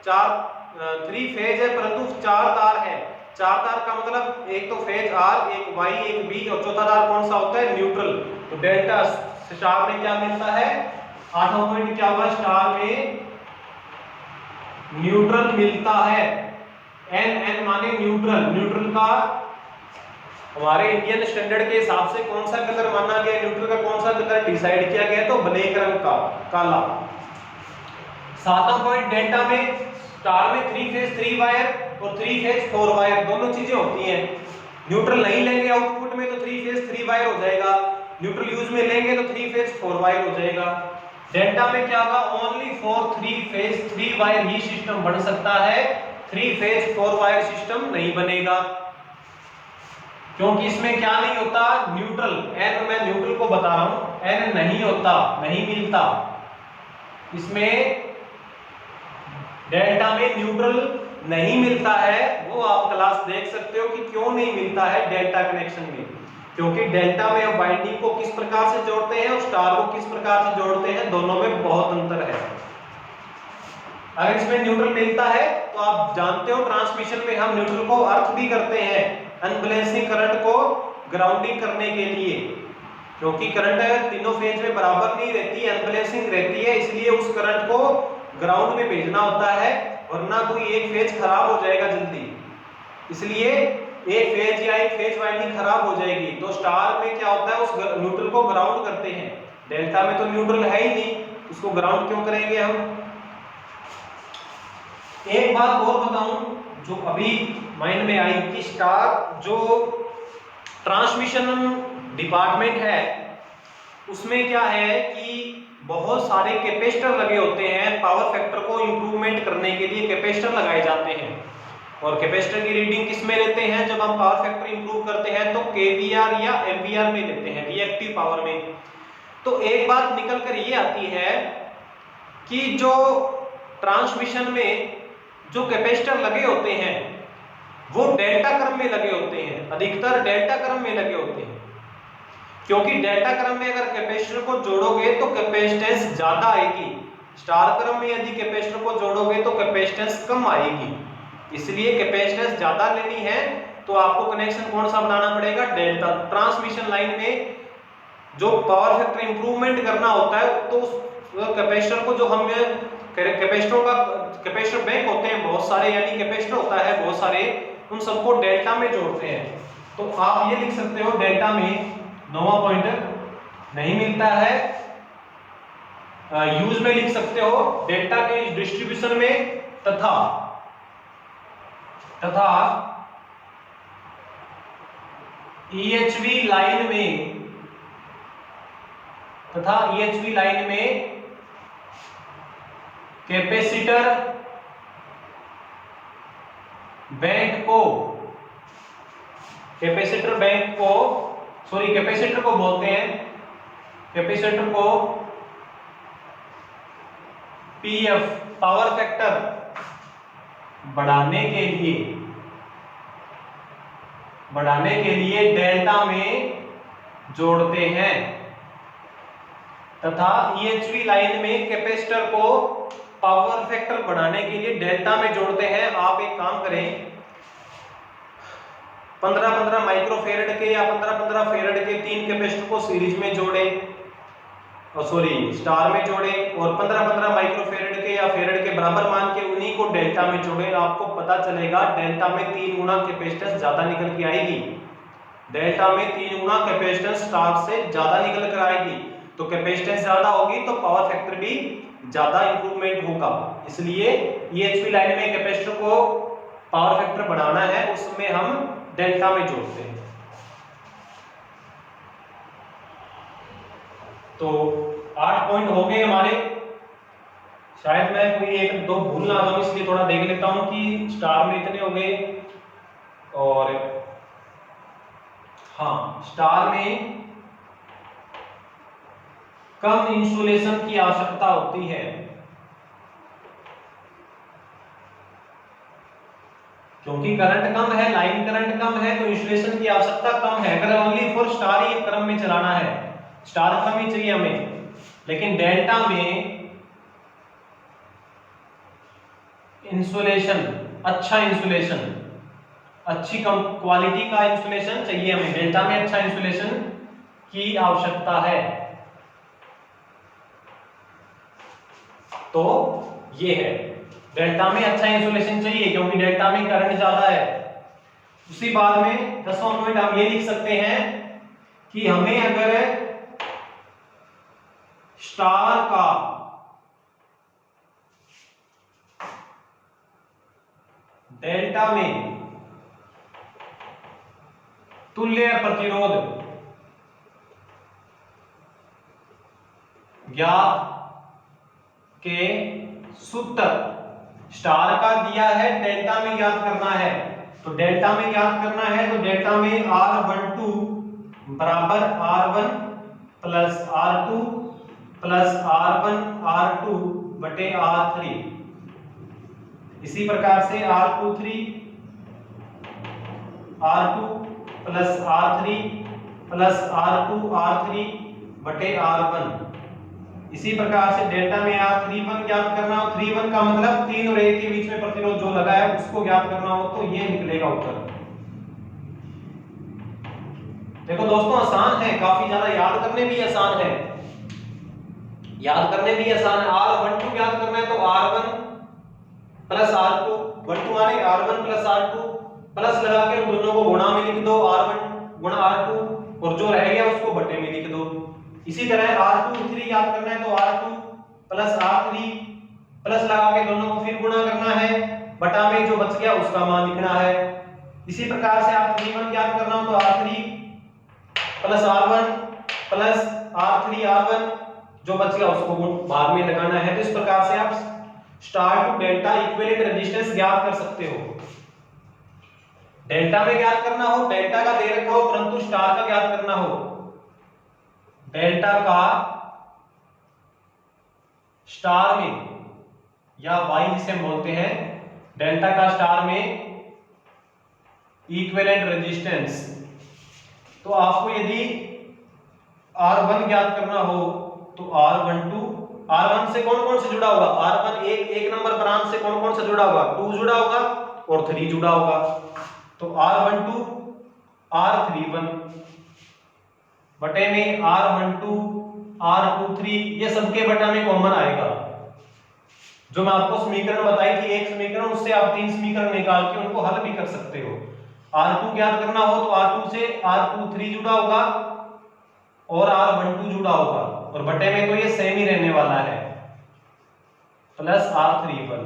3 फेज है परंतु 4 तार है। 4 तार का मतलब एक तो फेज R, एक Y, एक B और चौथा तार कौन सा होता है? न्यूट्रल। तो डेल्टा स्टार में क्या मिलता है? 8वां पॉइंट क्या होगा? स्टार में न्यूट्रल मिलता है। N माने न्यूट्रल। न्यूट्रल का हमारे इंडियन स्टैंडर्ड के हिसाब से कौन सा कलर माना गया? न्यूट्रल का कौन सा कलर डिसाइड किया गया? तो ब्लैक रंग का, काला। 7वां पॉइंट डेल्टा में स्टार में 3 फेज 3 वायर और 3 फेज 4 वायर दोनों चीजें होती हैं। न्यूट्रल नहीं लेंगे आउटपुट में तो 3 फेज 3 वायर हो जाएगा, न्यूट्रल यूज में लेंगे तो 3 फेज 4 वायर हो जाएगा। डेल्टा में क्या होगा? Only for 3 phase 3 wire he system बन सकता है, 3 फेज 4 वायर सिस्टम नहीं बनेगा, क्योंकि इसमें क्या नहीं होता? न्यूट्रल। N मैं न्यूट्रल को बता रहा हूं, N नहीं होता, नहीं मिलता इसमें। डेल्टा में न्यूट्रल नहीं मिलता है, वो आप क्लास देख सकते हो कि क्यों नहीं मिलता है डेल्टा कनेक्शन में, क्योंकि डेल्टा में हम वाइंडिंग को किस प्रकार से जोड़ते हैं और स्टार को किस प्रकार से जोड़ते हैं, दोनों में बहुत अंतर है। अगर इसमें न्यूट्रल मिलता है तो आप जानते हो ट्रांसमिशन में हम न्यूट्रल को अर्थ भी करते हैं अनबैलेंसिंग करंट को ग्राउंडिंग करने के लिए, क्योंकि करंट तीनों फेज में बराबर नहीं रहती, अनबैलेंसिंग रहती है, इसलिए उस करंट को ग्राउंड में भेजना होता है, वरना कोई एक फेज खराब हो जाएगा जल्दी, इसलिए एक फेज या एक फेज वाइंडिंग खराब हो जाएगी। तो स्टार में क्या होता है? उस न्यूट्रल को ग्राउंड करते हैं। डेल्टा में तो न्यूट्रल है ही नहीं, उसको ग्राउंड क्यों करेंगे हम? एक बात और बताऊं जो अभी माइंड में आई कि स्टार जो ट्रांसमिशन डिपार्टमेंट है उसमें क्या है कि बहुत सारे कैपेसिटर लगे होते हैं। पावर फैक्टर को इंप्रूवमेंट करने के लिए कैपेसिटर लगाए जाते हैं और कैपेसिटर की रीडिंग किस में लेते हैं? जब हम पावर फैक्टर इंप्रूव करते हैं तो केवीआर या एमवीआर में लेते हैं, रिएक्टिव पावर में। तो एक बात निकल कर ये आती है कि जो ट्रांसमिशन में जो कैपेसिटर लगे होते हैं वो डेल्टा क्रम में लगे होते हैं, अधिकतर डेल्टा क्रम में लगे होते हैं, क्योंकि डेल्टा क्रम में अगर कैपेसिटर को जोड़ोगे तो कैपेसिटेंस ज्यादा आएगी, स्टार क्रम में यदि कैपेसिटर को जोड़ोगे तो कैपेसिटेंस कम आएगी। इसलिए कैपेसिटेंस ज्यादा लेनी है तो आपको कनेक्शन कौन सा बनाना पड़ेगा? डेल्टा। ट्रांसमिशन लाइन में जो पावर फैक्टर इंप्रूवमेंट करना होता है तो कैपेसिटर को जो हम कैपेसिटरों का कैपेसिटर बैंक होते हैं बहुत सारे, यानी कैपेसिटर होता है बहुत सारे, उन सबको डेल्टा में जोड़ते हैं। तो आप ये लिख सकते हो डेल्टा में नोवा पॉइंट नहीं मिलता है, यूज में लिख सकते हो डेल्टा के डिस्ट्रीब्यूशन में तथा EHV लाइन में कैपेसिटर बैंक को बोलते हैं, कैपेसिटर को PF पावर फैक्टर बढ़ाने के लिए डेल्टा में जोड़ते हैं तथा EHV लाइन में कैपेसिटर को पावर फैक्टर बढ़ाने के लिए डेल्टा में जोड़ते हैं। आप एक काम करें, 15-15 माइक्रोफेरेड के या 15-15 फेरेड के 3 कैपेसिटर को सीरीज में जोड़ें, स्टार में जोड़ें, और 15-15 माइक्रोफेरेड के या फेरेड के बराबर मान के उन्हीं को डेल्टा में जोड़ें। आपको पता चलेगा डेल्टा में 3 गुना कैपेसिटेंस ज्यादा निकल के आएगी, डेल्टा में 3 गुना कैपेसिटेंस स्टार से ज्यादा निकल कर आएगी। तो कैपेसिटेंस ज्यादा होगी तो पावर फैक्टर भी ज्यादा इंप्रूवमेंट होगा। इसलिए EHV लाइन में कैपेसिटर को पावर फैक्टर बढ़ाना है, उसमें हम डेल्टा में जोड़ते हैं। तो 8 पॉइंट हो गए हमारे। शायद मैं कोई 1-2 भूल ना जाऊं, इसलिए थोड़ा देख लेता हूं कि स्टार में इतने हो गए, और हाँ, स्टार में कम इंसुलेशन की आवश्यकता होती है, क्योंकि करंट कम है, लाइन करंट कम है, तो इंसुलेशन की आवश्यकता कम है। अगर ओनली फॉर स्टार ही क्रम में चलाना है, स्टार क्रम ही चाहिए हमें, लेकिन डेल्टा में इंसुलेशन, अच्छा इंसुलेशन, अच्छी कम क्वालिटी का इंसुलेशन चाहिए हमें, डेल्टा में अच्छा इंसुलेशन की आवश्यकता है। तो ये है, डेल्टा में अच्छा इंसुलेशन चाहिए क्योंकि डेल्टा में करंट ज्यादा है। उसी बाद में 10वां पॉइंट हम ये लिख सकते हैं कि हमें अगर स्टार का डेल्टा में तुल्य प्रतिरोध ज्ञात के सूत्र, स्टार का दिया है, डेल्टा में ज्ञात करना है, तो डेल्टा में ज्ञात करना है तो डेल्टा में R12 बराबर R1 plus R2 plus R1 R2 बटे R3। इसी प्रकार से R23 R2 plus R3 plus R2 R3 बटे R1। इसी प्रकार से डेल्टा में R31 ज्ञात करना हो, 31 का मतलब 3 और 1 के बीच में प्रतिरोध जो लगा है उसको ज्ञात करना हो, तो ये निकलेगा उत्तर। देखो दोस्तों, आसान है, काफी ज्यादा याद करने भी आसान है, R12 ज्ञात करना है तो R1 प्लस R2, 12 माने R1 प्लस R2 प्लस लगा के उन दोनों को गुणा में लिख दो, R1 गुणा R2, और जो रह गया उसको बटे में लिख दो। इसी तरह R23 याद करना है तो R2 प्लस R3 प्लस लगा के दोनों को फिर गुणा करना है, बटा में जो बच गया उसका मान लिखना है। इसी प्रकार से R31 ज्ञात करना हो तो R3 plus R1 plus R3 R1 जो बच गया उसको भाग में लगाना है। तो इस प्रकार से आप star to delta equivalent resistance ज्ञात कर सकते हो। डेल्टा में ज्ञात करना हो, डेल्टा का दे रखा हो, परंतु स्टार का ज्ञात करना हो, डेल्टा का स्टार में या वाई जिसे हम बोलते हैं, डेल्टा का स्टार में इक्विवेलेंट रेजिस्टेंस। तो आपको यदि R1 ज्ञात करना हो तो R1 से कौन कौन से जुड़ा होगा, R1 एक नंबर ब्रांच से कौन कौन सा जुड़ा होगा, 2 जुड़ा होगा और 3 जुड़ा होगा। तो R12 R31 बटे में R12 R23 ये सबके बटा में कॉमन आएगा। जो मैं आपको समीकरण बताई थी, एक समीकरण, उससे आप 3 समीकरण निकाल के उनको हल भी कर सकते हो। R2 ज्ञात करना हो तो R2 से R23 जुड़ा होगा और R12 जुड़ा होगा और बटे में तो ये सेम ही रहने वाला है, प्लस R31।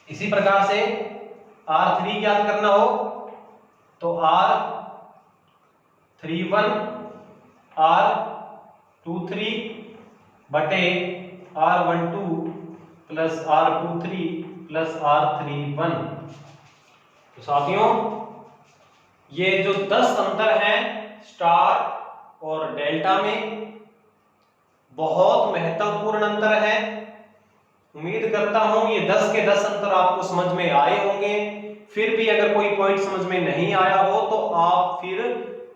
इसी प्रकार से R3 ज्ञात करना हो तो R31 R23 बटे R12 plus R23 plus R31। तो साथियों ये जो 10 अंतर हैं स्टार और डेल्टा में, बहुत महत्वपूर्ण अंतर है। उम्मीद करता हूं ये 10 के 10 अंतर आपको समझ में आए होंगे। फिर भी अगर कोई पॉइंट समझ में नहीं आया हो तो आप फिर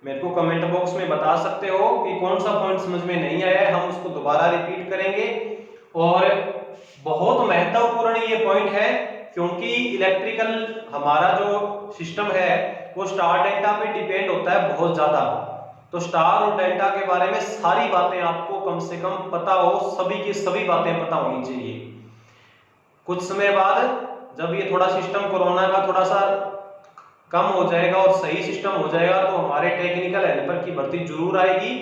मेरे को कमेंट बॉक्स में बता सकते हो कि कौन सा पॉइंट समझ में नहीं आया है, हम उसको दोबारा रिपीट करेंगे। और बहुत महत्वपूर्ण ये पॉइंट है क्योंकि इलेक्ट्रिकल हमारा जो सिस्टम है वो स्टार डेल्टा पे डिपेंड होता है बहुत ज्यादा। तो स्टार और डेल्टा के बारे में सारी बातें आपको कम से कम पता हो, सभी की सभी बातें पता होनी चाहिए। कुछ समय बाद जब ये थोड़ा सिस्टम कोरोना का थोड़ा सा कम हो जाएगा और सही सिस्टम हो जाएगा तो हमारे टेक्निकल हेल्पर की भर्ती जरूर आएगी।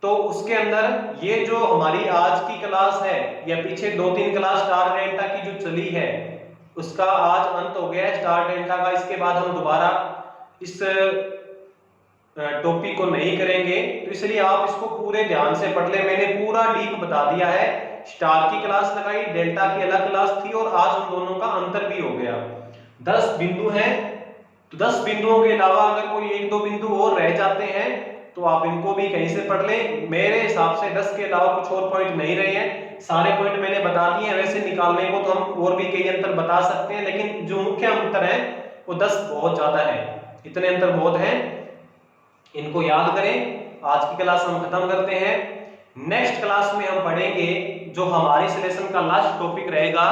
तो उसके अंदर ये जो हमारी आज की क्लास है या पीछे 2-3 क्लास स्टार डेल्टा की जो चली है उसका आज अंत हो गया है स्टार डेल्टा का। इसके बाद हम दोबारा इस टॉपिक को नहीं करेंगे, तो इसलिए आप इसको पूरे ध्यान से पढ़ ले। मैंने पूरा डीप बता दिया है, स्टार की क्लास लगाई, डेल्टा की अलग क्लास थी और आज उन दोनों का अंतर भी हो गया। 10 बिंदु हैं, तो 10 बिंदुओं के अलावा अगर कोई 1-2 बिंदु और रह जाते हैं तो आप इनको भी कहीं से पढ़ लें। मेरे हिसाब से 10 के अलावा कुछ और पॉइंट नहीं रहे हैं, सारे पॉइंट मैंने बता दिए हैं। वैसे निकालने को तो हम और भी कई अंतर बता सकते हैं, लेकिन जो मुख्य अंतर है वो 10 बहुत ज्यादा है, इतने अंतर बहुत हैं, इनको याद करें। आज की क्लास हम खत्म करते हैं। नेक्स्ट क्लास में हम पढ़ेंगे जो हमारी सिलेक्शन का लास्ट टॉपिक रहेगा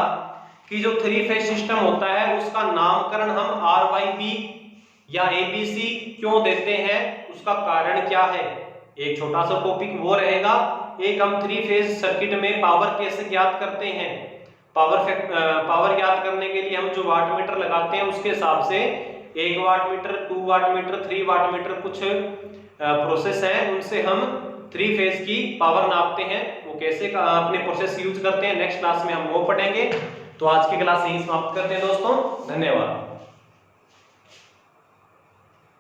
कि जो 3 फेज सिस्टम होता है उसका नामकरण हम RYB या ABC क्यों देते हैं, उसका कारण क्या है, एक छोटा सा टॉपिक वो रहेगा। एक हम 3 फेज सर्किट में पावर कैसे ज्ञात करते हैं, पावर ज्ञात करने के लिए हम जो वाट मीटर लगाते हैं उसके हिसाब से 1 watt meter, 2 watt meter, 3 watt meter कुछ प्रोसेस है, उनसे हम 3 फेज की पावर नापते हैं। वो कैसे अपने प्रोसेस यूज करते हैं नेक्स्ट क्लास में हम वो पढ़ेंगे। तो आज की क्लास यहीं समाप्त करते हैं दोस्तों, धन्यवाद।